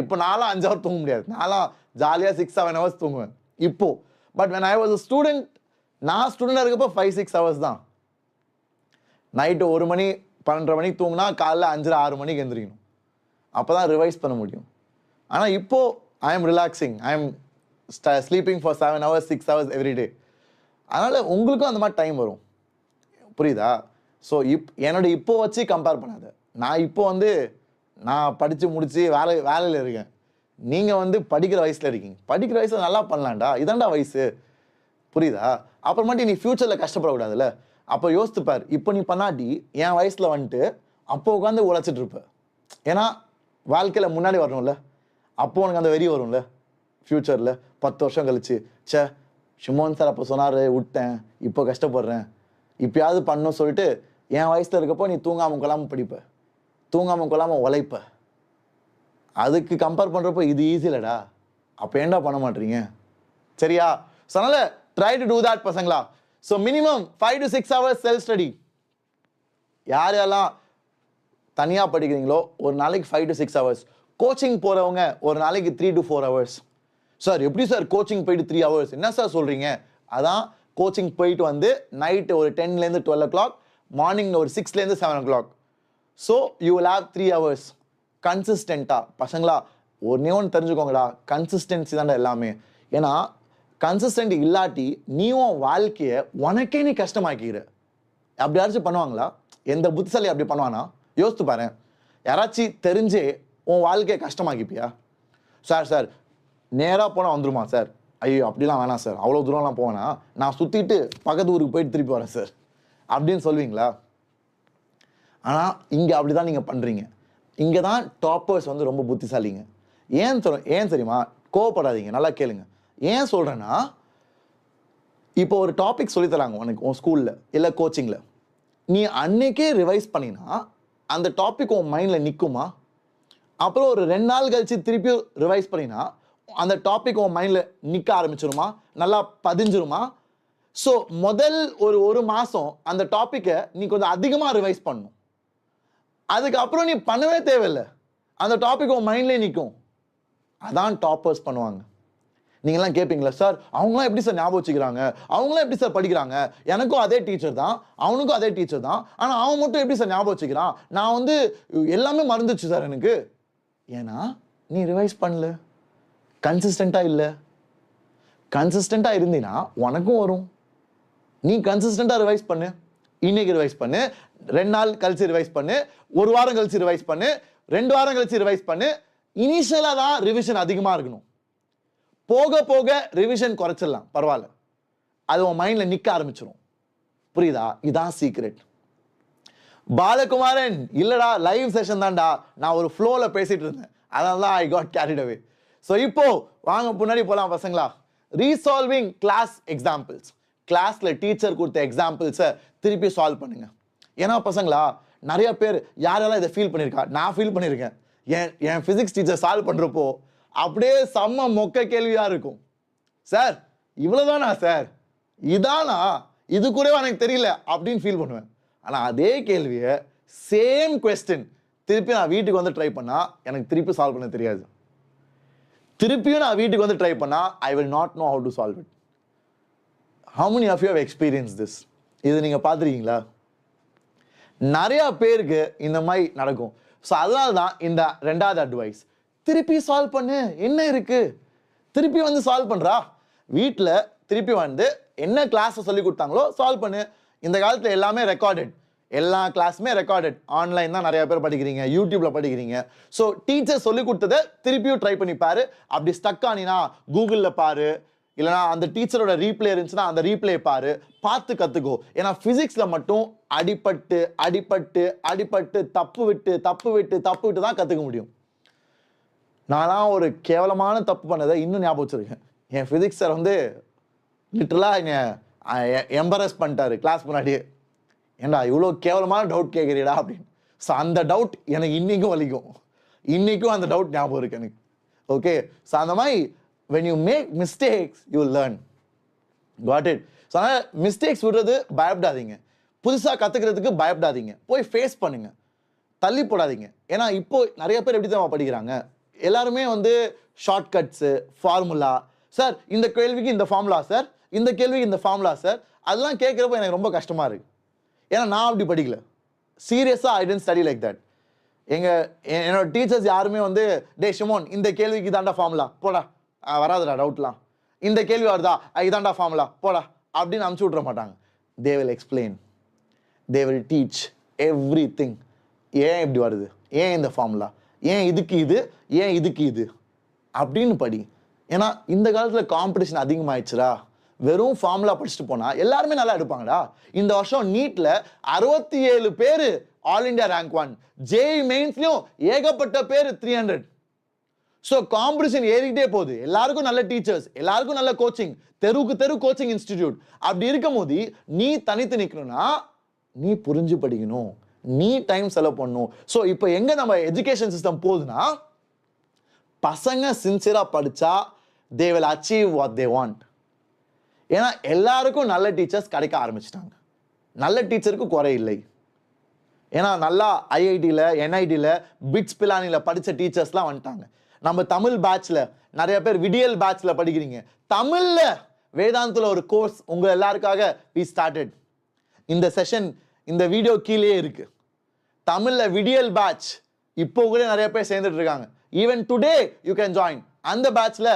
இப்போ நான்லாம் 5 hour தூங்க முடியாது, நான்லாம் ஜாலியாக 6-7 hours தூங்குவேன் இப்போ. But when I was a student, நான் ஸ்டூடெண்டாக இருக்கப்போ 5-6 hours தான். நைட்டு 1 மணி 12 மணிக்கு தூங்கினா காலைல 5-6 மணிக்கு எந்திரிக்கணும், அப்போ தான் ரிவைஸ் பண்ண முடியும். ஆனால் இப்போ I am relaxing, I am sleeping for 7 hours 6 hours every day. அதனால் உங்களுக்கும் அந்த மாதிரி டைம் வரும், புரியுதா? ஸோ என்னோட இப்போ வச்சு கம்பேர் பண்ணாத. நான் இப்போ வந்து நான் படித்து முடித்து வேலையில் இருக்கேன், நீங்கள் வந்து படிக்கிற வயசில் இருக்கீங்க. படிக்கிற வயசில் நல்லா பண்ணலாம்டா, இதாண்டா வயசு, புரியுதா? அப்புறமாட்டி நீ ஃப்யூச்சரில் கஷ்டப்படக்கூடாதுல்ல. அப்போ யோசித்துப்பார், இப்போ நீ பண்ணாட்டி என் வயசில் வந்துட்டு அப்போ உட்காந்து உழைச்சிட்டு இருப்ப. ஏன்னா வாழ்க்கையில் முன்னாடி வரணும்ல, அப்போ உனக்கு அந்த வெறி வரும்ல. ஃப்யூச்சரில் 10 வருஷம் கழிச்சு, சே ஷிமோன் சார் அப்போ சொன்னார் விட்டேன், இப்போ கஷ்டப்படுறேன், இப்போயாவது பண்ணணும் சொல்லிட்டு என் வயசில் இருக்கப்போ நீ தூங்காமல் கொள்ளாமல் படிப்ப, தூங்காமல் கொள்ளாமல் உழைப்ப. அதுக்கு கம்பேர் பண்ணுறப்போ இது ஈஸி இல்லைடா. அப்போ ஏன்டா பண்ண மாட்டீங்க? சரியா? ஸோ அதனால் ட்ரை டு டூ தட் பசங்களா. So minimum 5 to 6 hours self study. யாரெல்லாம் தனியாக படிக்கிறீங்களோ ஒரு நாளைக்கு 5 to 6 hours. கோச்சிங் போகிறவங்க ஒரு நாளைக்கு 3 to 4 hours. சார் எப்படி சார் கோச்சிங் போயிட்டு 3 hours என்ன சார் சொல்கிறீங்க? அதான் கோச்சிங் போயிட்டு வந்து நைட்டு ஒரு 10லேருந்து 12 o'clock, மார்னிங் ஒரு 6லேருந்து 7 o'clock. So you will have 3 hours கன்சிஸ்டண்ட்டாக. பசங்களா ஒன்றே ஒன்று தெரிஞ்சுக்கோங்கடா, கன்சிஸ்டன்சி தான்டா எல்லாமே. ஏன்னா கன்சிஸ்டன்ட் இல்லாட்டி நீயும் வாழ்க்கையை உனக்கே நீ கஷ்டமாக்கிற. அப்படி யாராச்சும் பண்ணுவாங்களா? எந்த புத்திசாலி அப்படி பண்ணுவானா? யோசித்து பாரு. யாராச்சும் தெரிஞ்சே உன் வாழ்க்கையை கஷ்டமாக்கிப்பியா? சார் நேராக போனால் வந்துருமா சார்? ஐயோ அப்படிலாம் வேணாம் சார், அவ்வளோ தூரம்லாம் போவேனா, நான் சுற்றிட்டு பக்கத்து ஊருக்கு போயிட்டு திருப்பி வரேன் சார் அப்படின்னு சொல்வீங்களா? ஆனால் இங்கே அப்படி தான் நீங்கள் பண்ணுறீங்க. இங்கே தான் டாப்பர்ஸ் வந்து ரொம்ப புத்திசாலிங்க. ஏன் தெரியுமா? கோவப்படாதீங்க, நல்லா கேளுங்க. ஏன் சொல்கிறேன்னா, இப்போ ஒரு டாபிக் சொல்லித்தராங்க உனக்கு உன் ஸ்கூலில் இல்லை கோச்சிங்கில். நீ அன்னைக்கே ரிவைஸ் பண்ணினா அந்த டாபிக் உன் மைண்டில் நிற்குமா? அப்புறம் ஒரு 2 நாள் கழிச்சு திருப்பியும் ரிவைஸ் பண்ணினா அந்த டாபிக் உன் மைண்டில் நிற்க ஆரம்பிச்சிருமா? நல்லா பதிஞ்சிருமா? ஸோ முதல் ஒரு மாதம் அந்த டாப்பிக்கை நீ கொஞ்சம் அதிகமாக ரிவைஸ் பண்ணணும். அதுக்கப்புறம் நீ பண்ணவே தேவையில்லை, அந்த டாபிக் உன் மைண்ட்லேயே நிற்கும். அதான் டாப்பர்ஸ் பண்ணுவாங்க. நீங்களாம் கேட்பீங்களா, சார் அவங்களாம் எப்படி சார் ஞாபகம் வச்சுக்கிறாங்க, அவங்களாம் எப்படி சார் படிக்கிறாங்க, எனக்கும் அதே டீச்சர் தான், அவனுக்கும் அதே டீச்சர் தான், ஆனால் அவன் மட்டும் எப்படி சார் ஞாபகம் வச்சுக்கிறான், நான் வந்து எல்லாமே மறந்துச்சு சார் எனக்கு. ஏன்னா நீ ரிவைஸ் பண்ணல, கன்சிஸ்டண்ட்டாக இல்லை. கன்சிஸ்டண்ட்டாக இருந்தீன்னா உனக்கும் வரும். நீ கன்சிஸ்டண்ட்டாக ரிவைஸ் பண்ணு. இன்னைக்கு ரிவைஸ் பண்ணு, 2 நாள் கழிச்சு ரிவைஸ் பண்ணு, 1 வாரம் கழிச்சு ரிவைஸ் பண்ணு, 2 வாரம் கழிச்சு ரிவைஸ் பண்ணு. இனிஷியலாக தான் ரிவிஷன் அதிகமாக இருக்கணும். போக போக ரிவிஷன் குறைச்சிடலாம், பரவாயில்ல. அது உன் மைண்டில் நிற்க ஆரம்பிச்சிடும். புரியுதா? இதான் சீக்ரெட். பாலகுமாரன் இல்லடா, லைவ் செஷன் தான்டா, நான் ஒரு ஃப்ளோவில் பேசிட்டு இருந்தேன், அதனால தான் I got carried away. So இப்போ வாங்க முன்னாடி போகலாம் பசங்களா. ரீசால்விங் கிளாஸ் எக்ஸாம்பிள்ஸ். கிளாஸில் டீச்சர் கொடுத்த எக்ஸாம்பிள்ஸை திருப்பி சால்வ் பண்ணுங்க. ஏன்னா பசங்களா, நிறைய பேர் யாரெல்லாம் இதை ஃபீல் பண்ணியிருக்கா, நான் ஃபீல் பண்ணியிருக்கேன். என் ஃபிசிக்ஸ் டீச்சர் சால்வ் பண்ணுறப்போ அப்படியே செம்ம மொக்க கேள்வியாக இருக்கும். சார் இவ்வளோதானா சார், இதானா, இது கூடவே எனக்கு தெரியல அப்படின்னு ஃபீல் பண்ணுவேன். ஆனால் அதே கேள்வியை சேம் கொஸ்டின் திருப்பி நான் வீட்டுக்கு வந்து ட்ரை பண்ணால் எனக்கு திருப்பி சால்வ் பண்ண தெரியாது. திருப்பியும் நான் வீட்டுக்கு வந்து ட்ரை பண்ணால் I will not know how to solve it. How many of you have experience this? இது நீங்கள் பார்த்துருக்கீங்களா? நிறையா பேருக்கு இந்த மாதிரி நடக்கும். ஸோ அதனால தான் இந்த 2வது அட்வைஸ், திருப்பி சால்வ் பண்ணு, என்ன இருக்கு, திருப்பி வந்து சால்வ் பண்ணுறா. வீட்டில் திருப்பி வந்து என்ன கிளாஸை சொல்லி கொடுத்தாங்களோ சால்வ் பண்ணு. இந்த காலத்தில் எல்லாமே ரெக்கார்டட், எல்லா கிளாஸுமே ரெக்கார்டட். ஆன்லைன் தான் நிறைய பேர் படிக்கிறீங்க, யூடியூப்ல படிக்கிறீங்க. ஸோ டீச்சர் சொல்லி கொடுத்ததை திருப்பியும் ட்ரை பண்ணி பாரு. அப்படி ஸ்டக் ஆனினா கூகுளில் பாரு, இல்லைனா அந்த டீச்சரோட ரீப்ளே இருந்துச்சுன்னா அந்த ரீப்ளே பாரு, பார்த்து கற்றுக்கோ. ஏன்னா ஃபிசிக்ஸில் மட்டும் அடிபட்டு அடிபட்டு அடிபட்டு தப்பு விட்டு தான் கற்றுக்க முடியும். நான்லாம் ஒரு கேவலமான தப்பு பண்ணதை இன்னும் ஞாபகம் வச்சிருக்கேன். என் ஃபிசிக்ஸ் சார் வந்து லிட்டரலாக என்னை எம்பரஸ் பண்ணிட்டாரு கிளாஸ் முன்னாடியே. ஏண்டா இவ்வளோ கேவலமான டவுட் கேட்குறீடா அப்படின்னு. ஸோ அந்த டவுட் எனக்கு இன்றைக்கும் வலிக்கும், இன்றைக்கும் அந்த டவுட் ஞாபகம் இருக்கு எனக்கு. ஓகே, ஸோ அந்த மாதிரி when you make mistakes you will learn. Got it? So அதனால் மிஸ்டேக்ஸ் விடுறது பயப்படாதீங்க, புதுசாக கற்றுக்கிறதுக்கு பயப்படாதீங்க, போய் ஃபேஸ் பண்ணுங்க, தள்ளி போடாதீங்க. ஏன்னா இப்போ நிறைய பேர் எப்படி தான் படிக்கிறாங்க, எல்லாருமே வந்து ஷார்ட்கட்ஸு, ஃபார்முலா. சார் இந்த கேள்விக்கு இந்த ஃபார்முலா சார், இந்த கேள்விக்கு இந்த ஃபார்முலா சார், அதெல்லாம் கேட்குறப்போ எனக்கு ரொம்ப கஷ்டமாக இருக்குது. ஏன்னா நான் அப்படி படிக்கல, சீரியஸாக ஐ டென்ட் ஸ்டடி லைக் தட். என்னோட டீச்சர்ஸ் யாருமே வந்து டே ஷிமோன் இந்த கேள்விக்கு தாண்டா ஃபார்முலா போடா, வராதுடா டவுட்லாம், இந்த கேள்வி வருதா இதாண்டா ஃபார்முலா போடா அப்படின்னு அனுப்பிச்சி விட்ற மாட்டாங்க. They will explain, they will teach every thing. ஏன் இப்படி வருது, ஏன் இந்த ஃபார்முலா, ஏன் இதுக்கு இது, ஏன் இதுக்கு இது அப்படின்னு படி. ஏன்னா இந்த காலத்தில் காம்படிஷன் அதிகமாகிடுச்சுடா. வெறும் ஃபார்முலா படிச்சுட்டு போனால் எல்லாருமே நல்லா எடுப்பாங்கடா. இந்த வருஷம் நீட்டில் 67 பேர் ஆல் இண்டியா ரேங்க் 1, ஜேஇ மெயின்ஸ்லையும் ஏகப்பட்ட பேர் 300. ஸோ காம்படிஷன் ஏறிக்கிட்டே போகுது. எல்லாருக்கும் நல்ல டீச்சர்ஸ், எல்லாருக்கும் நல்ல கோச்சிங், தெருவுக்கு தெரு கோச்சிங் இன்ஸ்டிடியூட். அப்படி இருக்கும் போது நீ தனித்து நிற்கணும்னா நீ புரிஞ்சு படிக்கணும், நீ டைம் செலவு பண்ணணும். ஸோ இப்போ எங்கே நம்ம எஜுகேஷன் சிஸ்டம் போகுதுன்னா, பசங்க சின்சியராக படித்தா they will achieve what they want. ஏன்னா எல்லாருக்கும் நல்ல டீச்சர்ஸ் கிடைக்க ஆரம்பிச்சிட்டாங்க, நல்ல டீச்சருக்கு குறை இல்லை. ஏன்னா நல்லா ஐஐடியில், என்ஐடியில், பிட்ஸ் பிலானியில் படித்த டீச்சர்ஸ்லாம் வந்துட்டாங்க. நம்ம தமிழ் பேட்ச்ல நிறைய பேர் விடியல் பேட்ச்ல படிக்கிறீங்க. தமிழ்ல வேதாந்தல ஒரு கோர்ஸ் உங்க எல்லாருக்காக we started. இந்த செஷன் இந்த வீடியோ கீழே இருக்கு. தமிழ்ல விடியல் பேட்ச் இப்போ கூட நிறைய பேர் சேர்ந்துட்டு இருக்காங்க. Even today you can join. அந்த பேட்ச்ல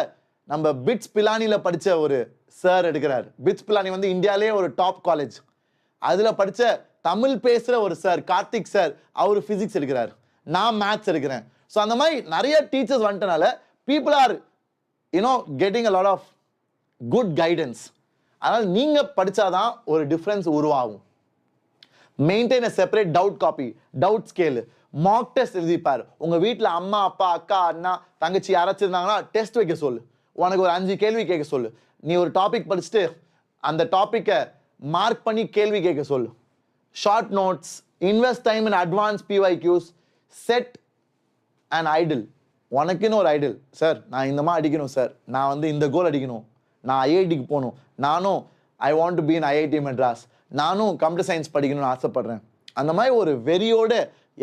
நம்ம பிட்ஸ் பிலானில படிச்ச ஒரு சார் எடுக்கிறார். பிட்ஸ் பிலானி வந்து இந்தியாவிலேயே ஒரு டாப் காலேஜ். அதுல படிச்ச தமிழ் பேசுற ஒரு சார் கார்த்திக் சார், அவர் பிசிக்ஸ் எடுக்கிறார், நான் மேத்ஸ் எடுக்கிறேன். ஸோ அந்த மாதிரி நிறைய டீச்சர்ஸ் வந்துட்டனால people are getting a lot of good guidance. அதனால் நீங்க படிச்சாதான் ஒரு டிஃபரன்ஸ் உருவாகும். Maintain a separate doubt copy, doubt scale, mock test எழுதிப்பார். உங்க வீட்டில் அம்மா அப்பா அக்கா அண்ணா தங்கச்சி யாராச்சும் இருந்தாங்கன்னா டெஸ்ட் வைக்க சொல்லு. உனக்கு ஒரு 5 கேள்வி கேட்க சொல்லு. நீ ஒரு டாபிக் படிச்சுட்டு அந்த டாப்பிக்கை மார்க் பண்ணி கேள்வி கேட்க சொல்லு. Short notes, invest time in advance PYQs, set and idle. உனக்குன்னு ஒரு ஐடில். சார் நான் இந்த மாதிரி அடிக்கணும் சார், நான் வந்து இந்த கோல் அடிக்கணும், நான் ஐஐடிக்கு போகணும், நானும் I want to be in IIT Madras, நானும் கம்ப்யூட்டர் சயின்ஸ் படிக்கணும்னு ஆசைப்படுறேன். அந்த மாதிரி ஒரு வெறியோட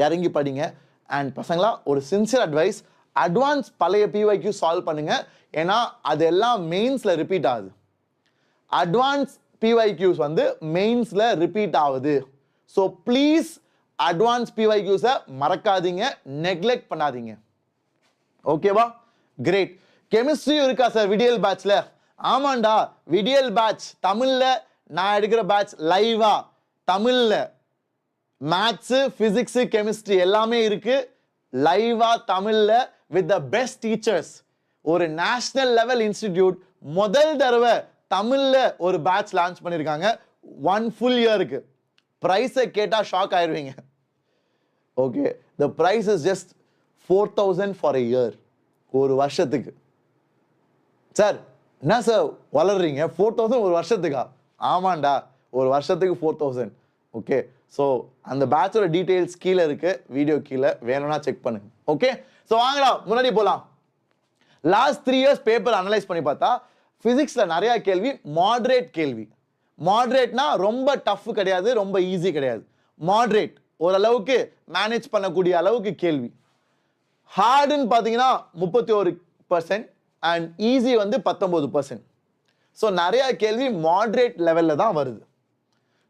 இறங்கி படிங்க. அண்ட் பசங்களா ஒரு சின்சியர் அட்வைஸ், அட்வான்ஸ் பழைய PYQ சால்வ் பண்ணுங்க. ஏன்னா அதெல்லாம் மெயின்ஸ்ல ரிப்பீட் ஆகுது. அட்வான்ஸ் PYQs வந்து மெயின்ஸ்ல ரிப்பீட் ஆகுது. ஸோ ப்ளீஸ் அட்வான்ஸ் PYQஸை மறக்காதீங்க, நெக்லெக்ட் பண்ணாதீங்க. ஓகேவா? கிரேட். கெமிஸ்ட்ரியும் இருக்கா சார் விடியல் பேட்ச்ல? ஆமாண்டா, விடியல் பேட்ச் தமிழ்ல நான் எடுக்கிற பேட்ச் லைவா தமிழ்ல மேத்ஸ் பிசிக்ஸ் கெமிஸ்ட்ரி எல்லாமே இருக்கு லைவா தமிழ்ல வித் த பெஸ்ட் டீச்சர்ஸ். ஒரு நேஷனல் லெவல் இன்ஸ்டிடியூட் முதல் தடவை தமிழ்ல ஒரு பேட்ச் லான்ச் பண்ணிருக்காங்க 1 full yearக்கு. பிரைஸை கேட்டா ஷாக் ஆயிருவீங்க. Okay, the price is just 4,000 for a year. ஒரு வருஷத்துக்கு. சார் என்ன சார் வளர்றீங்க, 4,000 ஒரு வருஷத்துக்கா? ஆமாண்டா, ஒரு வருஷத்துக்கு 4,000. ஓகே, ஸோ அந்த பேட்சோட டீடைல்ஸ் கீழே இருக்கு, வீடியோ கீழே, வேணும்னா செக் பண்ணுங்க. ஓகே, ஸோ வாங்கடா முன்னாடி போகலாம். லாஸ்ட் 3 years பேப்பர் அனலைஸ் பண்ணி பார்த்தா பிசிக்ஸ்ல நிறைய கேள்வி மாடரேட் கேள்வி. மாடரேட்னா ரொம்ப டஃப் கிடையாது, ரொம்ப ஈஸி கிடையாது. மாடரேட், ஓரளவுக்கு மேனேஜ் பண்ணக்கூடிய அளவுக்கு கேள்வி. ஹார்டுன்னு பார்த்தீங்கன்னா 31% அண்ட் ஈஸி வந்து 19%. ஸோ நிறைய கேள்வி மாடரேட் லெவலில் தான் வருது.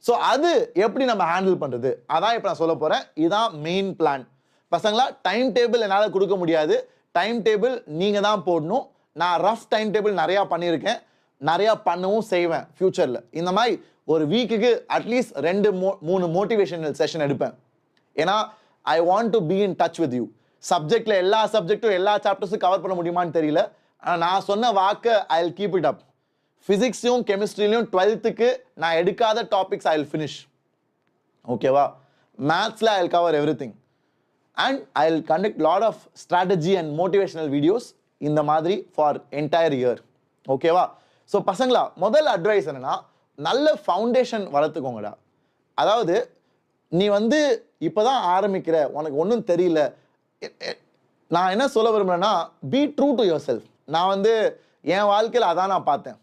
ஸோ அது எப்படி நம்ம ஹேண்டில் பண்ணுறது, அதான் இப்போ நான் சொல்ல போகிறேன். இதுதான் மெயின் பிளான். பசங்களா, டைம் டேபிள் என்னால் கொடுக்க முடியாது, டைம் டேபிள் நீங்கள் தான் போடணும். நான் ரஃப் டைம் டேபிள் நிறையா பண்ணியிருக்கேன், நிறையா பண்ணவும் செய்வேன் ஃப்யூச்சரில். இந்த மாதிரி ஒரு வீக்குக்கு அட்லீஸ்ட் 2-3 மோட்டிவேஷனல் செஷன் எடுப்பேன். ஏன்னா I want to be in touch with you. சப்ஜெக்டில் எல்லா சப்ஜெக்டும் எல்லா சாப்டர்ஸும் கவர் பண்ண முடியுமான்னு தெரியல, ஆனால் நான் சொன்ன வாக்கை I will keep it up. ஃபிசிக்ஸையும் கெமிஸ்ட்ரிலையும் 12th நான் எடுக்காத டாபிக்ஸ் ஐ வில் ஃபினிஷ். ஓகேவா? மேத்ஸில் I will cover everything and I will conduct lot of strategy and motivational videos இந்த மாதிரி ஃபார் என்டையர் இயர். ஓகேவா? ஸோ பசங்களா, முதல் அட்வைஸ் என்னன்னா, நல்ல ஃபவுண்டேஷன் வளர்த்துக்கோங்கடா. அதாவது நீ வந்து இப்போதான் ஆரம்பிக்கிற, உனக்கு ஒன்றும் தெரியல. நான் என்ன சொல்ல விரும்புகிறேன்னா, be true to yourself. நான் வந்து என் வாழ்க்கையில் அதான் நான் பார்த்தேன்.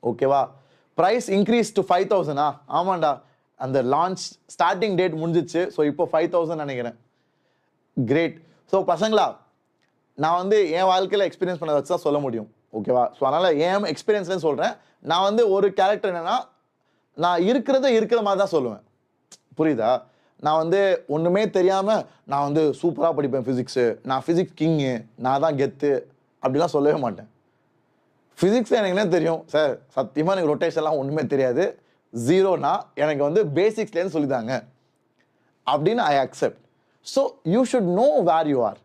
ஓகேவா? Price increase to 5,000. ஆமாண்டா, அந்த லான்ச் ஸ்டார்டிங் டேட் முடிஞ்சிச்சு. ஸோ இப்போ 5,000 நினைக்கிறேன். கிரேட். ஸோ பசங்களா, நான் வந்து என் வாழ்க்கையில் எக்ஸ்பீரியன்ஸ் பண்ணதை வச்சு தான் சொல்ல முடியும். ஓகேவா? ஸோ அதனால் என் எக்ஸ்பீரியன்ஸ்லேருந்து சொல்கிறேன். நான் வந்து ஒரு கேரக்டர் என்னென்னா, நான் இருக்கிற மாதிரி தான் சொல்லுவேன். புரியுதா? நான் வந்து ஒன்றுமே தெரியாமல் நான் வந்து சூப்பராக படிப்பேன் ஃபிசிக்ஸு, நான் ஃபிசிக்ஸ் கிங்கு, நான் தான் கெத்து, அப்படிலாம் சொல்லவே மாட்டேன். ஃபிசிக்ஸ் எனக்கு என்ன தெரியும் சார், சத்தியமாக எனக்கு ரொட்டேஷன்லாம் ஒன்றுமே தெரியாது, 0னா எனக்கு வந்து பேசிக்ஸ்லேருந்து சொல்லித்தாங்க அப்படின்னு I accept. So you should know where you are,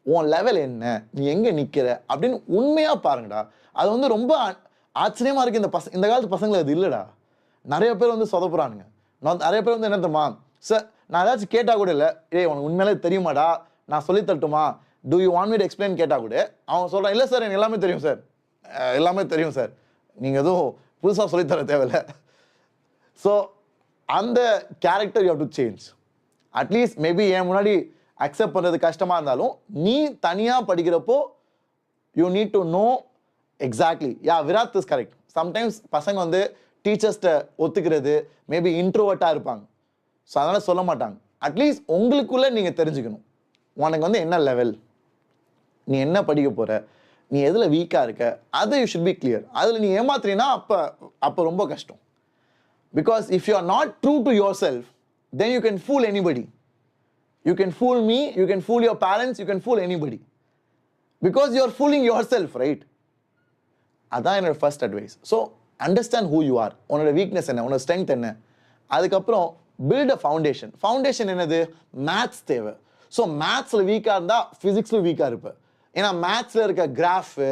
உன் லெவல் என்ன, நீ எங்கே நிற்கிற அப்படின்னு உண்மையாக பாருங்கடா. அது வந்து ரொம்ப ஆச்சரியமாக இருக்குது. இந்த காலத்து பசங்களை அது இல்லைடா. நிறைய பேர் வந்து சொதப்புறானுங்க. நிறைய பேர் வந்து என்ன தெரியுமா, சார் நான் ஏதாச்சும் கேட்டால் கூட இல்லை, ஏய் உனக்கு உண்மையிலே தெரியுமாடா, நான் சொல்லி தரட்டுமா, do you want me to explain கேட்டால் கூட அவன் சொல்கிறான், இல்லை சார் எனக்கு எல்லாமே தெரியும் சார், எல்லாமே தெரியும் சார், நீங்கள் எதுவும் புதுசாக சொல்லித்தர தேவையில்லை. ஸோ அந்த character you have to change. At least maybe என் முன்னாடி அக்செப்ட் பண்ணுறது கஷ்டமாக இருந்தாலும் நீ தனியாக படிக்கிறப்போ you need to know exactly. Yeah, Virat is correct. Sometimes பசங்க வந்து டீச்சர்ஸ்கிட்ட ஒத்துக்கிறது மேபி இன்ட்ரோவர்ட்டாக இருப்பாங்க. ஸோ அதனால் சொல்ல மாட்டாங்க. அட்லீஸ்ட் உங்களுக்குள்ளே நீங்கள் தெரிஞ்சுக்கணும், உனக்கு வந்து என்ன லெவல், நீ என்ன படிக்க போற, நீ எதில் வீக்காக இருக்க, அதை யூ ஷுட் பி கிளியர். அதில் நீ ஏமாத்துறீன்னா அப்போ ரொம்ப கஷ்டம். Because if you are not true to your self, then you can pool anybody. You can pool me, you can pool your parents, you can pool anybody. Because you are fooling your self, right? அதான் என்னோட first advice. So understand who you are, உன்னோட weakness என்ன, உன்னோட strength என்ன. அதுக்கப்புறம் build அ foundation. Foundation என்னது? Maths தேவை. So மேத்ஸில் வீக்காக இருந்தால் ஃபிசிக்ஸில் வீக்காக இருப்பேன். ஏன்னா மேத்ஸில் இருக்க கிராஃபு,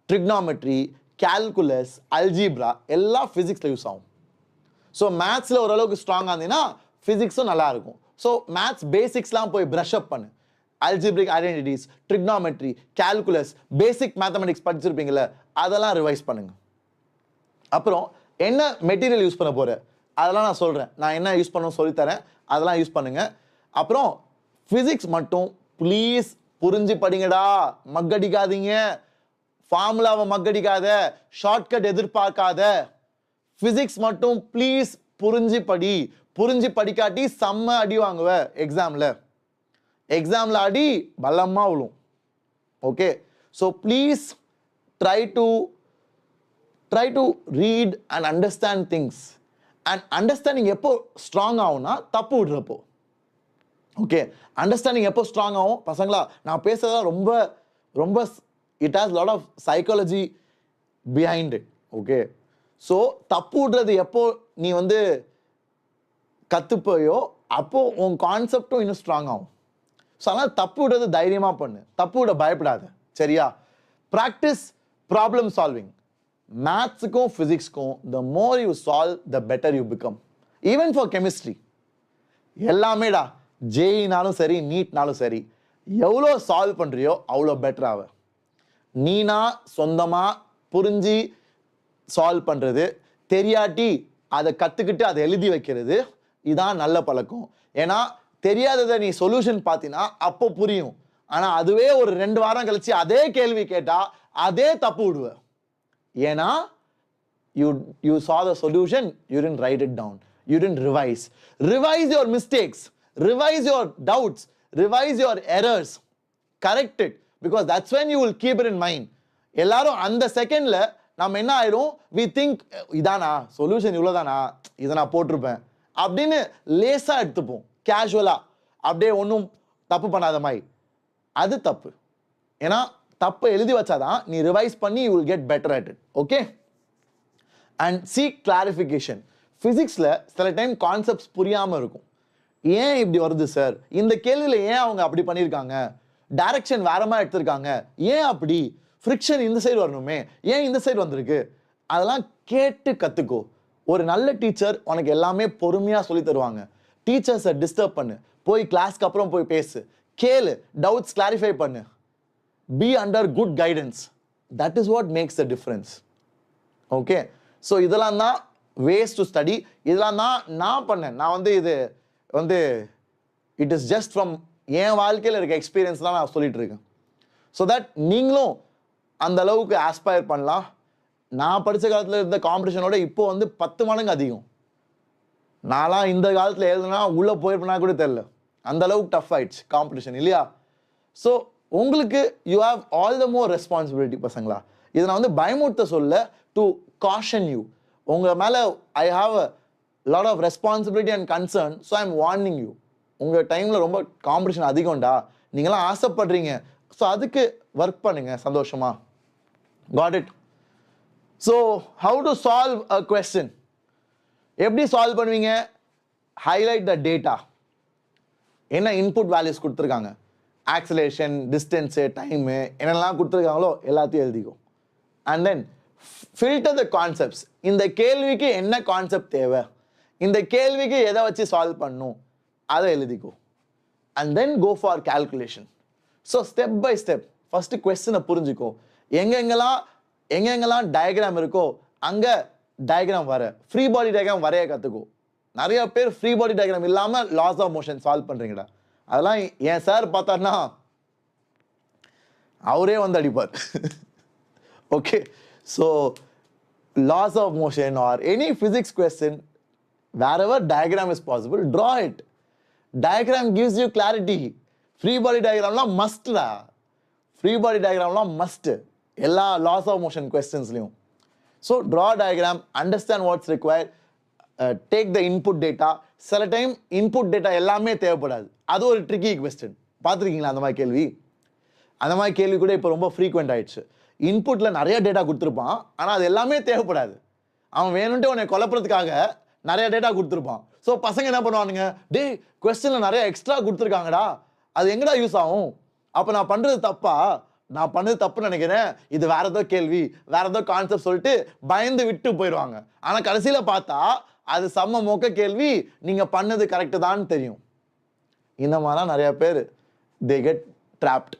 ட்ரிக்னாமெட்ரி, கால்குலஸ், அல்ஜீப்ரா எல்லாம் ஃபிசிக்ஸில் யூஸ் ஆகும். ஸோ மேத்ஸில் ஓரளவுக்கு ஸ்ட்ராங்காக இருந்தீங்கன்னா ஃபிசிக்ஸும் நல்லாயிருக்கும். ஸோ மேத்ஸ் பேசிக்ஸ்லாம் போய் ப்ரஷ் அப் பண்ணு. Algebraic identities, trigonometry, calculus, basic mathematics படிச்சிருப்பீங்களே, அதெல்லாம் ரிவைஸ் பண்ணுங்க. அப்புறம் என்ன மெட்டீரியல் யூஸ் பண்ண போகிற அதெல்லாம் நான் சொல்கிறேன். நான் என்ன யூஸ் பண்ணணும் சொல்லித்தரேன், அதெல்லாம் யூஸ் பண்ணுங்க. அப்புறம் ஃபிசிக்ஸ் மட்டும் ப்ளீஸ் புரிஞ்சு படிங்கடா, மக்கடிக்காதீங்க. ஃபார்முலாவை மக்கடிக்காத, ஷார்ட்கட் எதிர்பார்க்காத. ஃபிசிக்ஸ் மட்டும் ப்ளீஸ் புரிஞ்சு படி. புரிஞ்சு படிக்காட்டி செம்ம அடி வாங்குவ எக்ஸாமில். எக்ஸாமில் அடி பலமாக விழும். Okay, so please try to read and understand things. And understanding எப்போ ஸ்ட்ராங் ஆகும்னா தப்பு விடுறப்போ. ஓகே, அண்டர்ஸ்டாண்டிங் எப்போ ஸ்ட்ராங் ஆகும் பசங்களா? நான் பேசுறதா ரொம்ப ரொம்ப it has lot of psychology behind it. Okay, so தப்பு விடுறது எப்போ நீ வந்து கற்றுப்போயோ அப்போ உன் கான்செப்டும் இன்னும் ஸ்ட்ராங் ஆகும். ஸோ அதனால் தப்பு விடுறது தைரியமாக பண்ணு, தப்பு விட பயப்படாத. சரியா? Practice problem solving. மேத்ஸுக்கும் ஃபிசிக்ஸ்க்கும் the more you solve the better you become. Even for chemistry எல்லாமேடா, ஜேஇனாலும் சரி நீட்னாலும் சரி, எவ்வளோ சால்வ் பண்ணுறியோ அவ்வளோ பெட்டராக. நீனா சொந்தமாக புரிஞ்சு சால்வ் பண்ணுறது, தெரியாட்டி அதை கற்றுக்கிட்டு அதை எழுதி வைக்கிறது, இதான் நல்ல பழக்கம். ஏன்னா தெரியாததை நீ சொல்யூஷன் பார்த்தீங்கன்னா அப்போ புரியும். ஆனால் அதுவே ஒரு 2 வாரம் கழிச்சு அதே கேள்வி கேட்டால் அதே தப்பு விடுவ. ஏன்னா you saw the solution, you didn't write it down, you didn't revise your mistakes, revise your doubts, revise your errors, correct it, because that's when you will keep it in mind. எல்லாரும் அந்த செகண்ட்ல நம்ம என்ன ஆயிரும், we think இதானா solution, இவ்வளோதானா, இதை நான் போட்டிருப்பேன் அப்படின்னு லேசா எடுத்துப்போம், கேஷுவலா, அப்படியே ஒன்றும் தப்பு பண்ணாத மாதிரி. அது தப்பு. ஏன்னா தப்பை எழுதி வச்சாதான் நீ ரிவைஸ் பண்ணி you will get better at it. Okay, and seek clarification. ஃபிசிக்ஸில் சில டைம் கான்செப்ட்ஸ் புரியாமல் இருக்கும். ஏன் இப்படி வருது சார், இந்த கேள்வியில் ஏன் அவங்க அப்படி பண்ணியிருக்காங்க, டைரக்ஷன் வேற மாதிரி எடுத்திருக்காங்க, ஏன் அப்படி, ஃப்ரிக்ஷன் இந்த சைடு வரணுமே, ஏன் இந்த சைடு வந்திருக்கு, அதெல்லாம் கேட்டு கற்றுக்கோ. ஒரு நல்ல டீச்சர் உனக்கு எல்லாமே பொறுமையாக சொல்லி தருவாங்க. டீச்சர்ஸை டிஸ்டர்ப் பண்ணு, போய் கிளாஸ்க்கு அப்புறம் போய் பேசு, கேளு, டவுட்ஸ் கிளாரிஃபை பண்ணு. Be under good guidance. That is what makes the difference. Okay, so இதெல்லாம் தான் ways to study. இதெல்லாம் தான் நான் பண்ணேன். நான் வந்து இது வந்து it is just from என் வாழ்க்கையில் இருக்க எக்ஸ்பீரியன்ஸ் தான் நான் சொல்லிட்டு இருக்கேன். ஸோ தட் நீங்களும் அந்த அளவுக்கு ஆஸ்பயர் பண்ணலாம். நான் படித்த காலத்தில் இருந்த காம்படிஷனோட இப்போ வந்து 10 மடங்கு அதிகம். நான்லாம் இந்த காலத்தில் எழுதுனா உள்ளே போயிருப்பேனா கூட தெரியல, அந்த அளவுக்கு டஃப் ஆயிடுச்சு காம்படிஷன், இல்லையா? ஸோ உங்களுக்கு you have all the more responsibility பசங்களா. இதை நான் வந்து பயமுறுத்த சொல்ல, டு காஷன் யூ. உங்கள் மேலே I have a lot of responsibility and concern. So I am warning you. உங்கள் டைமில் ரொம்ப காம்படிஷன் அதிகம்டா, நீங்களாம் ஆசைப்படுறீங்க, ஸோ அதுக்கு ஒர்க் பண்ணுங்க சந்தோஷமா. Got it? So how to solve a question, எப்படி சால்வ் பண்ணுவீங்க? Highlight the data. என்ன இன்புட் வேல்யூஸ் கொடுத்துருக்காங்க, ஆக்சலேஷன், டிஸ்டன்ஸு, டைமு, என்னெல்லாம் கொடுத்துருக்காங்களோ எல்லாத்தையும் எழுதிக்கோ. And then filter the concepts. இந்த கேள்விக்கு என்ன கான்செப்ட் தேவை, இந்த கேள்விக்கு எதை வச்சு சால்வ் பண்ணணும், அதை எழுதிக்கோ. And then go for calculation. So step by step first கொஸ்டினை புரிஞ்சுக்கோ. எங்கெங்கெல்லாம் டயக்ராம் இருக்கோ அங்கே டயக்ராம் வர, ஃப்ரீ பாடி டயக்ராம் வரைய கற்றுக்கோ. நிறைய பேர் ஃப்ரீ பாடி டயக்ராம் இல்லாமல் லாஸ் ஆஃப் மோஷன் சால்வ் பண்ணுறீங்கடா. அதெல்லாம் என் சார் பார்த்தாருன்னா அவரே வந்து அடிப்பார். Okay, so laws of motion or any physics question, wherever diagram is possible, draw it. Diagram gives you clarity. Free body diagram la must la. Free body டயக்ராம்லாம் must எல்லா laws of motion கொஸ்டின்ஸ்லையும். So draw diagram, understand what's required, take the input data. சில time input data எல்லாமே தேவைப்படாது, அது ஒரு tricky question. பார்த்துருக்கீங்களா அந்த மாதிரி கேள்வி? அந்த மாதிரி கேள்வி கூட இப்போ ரொம்ப ஃப்ரீக்வெண்ட் ஆயிடுச்சு. இன்புட்டில் நிறைய டேட்டா கொடுத்துருப்பான், ஆனால் அது எல்லாமே தேவைப்படாது. அவன் வேணும்ட்டு உன்னை குழப்பறதுக்காக நிறைய டேட்டா கொடுத்துருப்பான். ஸோ பசங்க என்ன பண்ணுவானுங்க, டே கொஸ்டினில் நிறைய எக்ஸ்ட்ரா கொடுத்துருக்காங்கடா, அது எங்கடா யூஸ் ஆகும்? அப்போ நான் பண்ணுறது தப்பா? நான் பண்ணது தப்புன்னு நினைக்கிறேன், இது வேற ஏதோ கேள்வி, வேற ஏதோ கான்செப்ட் சொல்லிட்டு பயந்து விட்டு போயிடுவாங்க. ஆனால் கடைசியில் பார்த்தா அது செம்ம மொக்க கேள்வி, நீங்கள் பண்ணது கரெக்டு தான் தெரியும். இந்த மாதிரிலாம் நிறைய பேர் தே கெட் ட்ராப்ட்.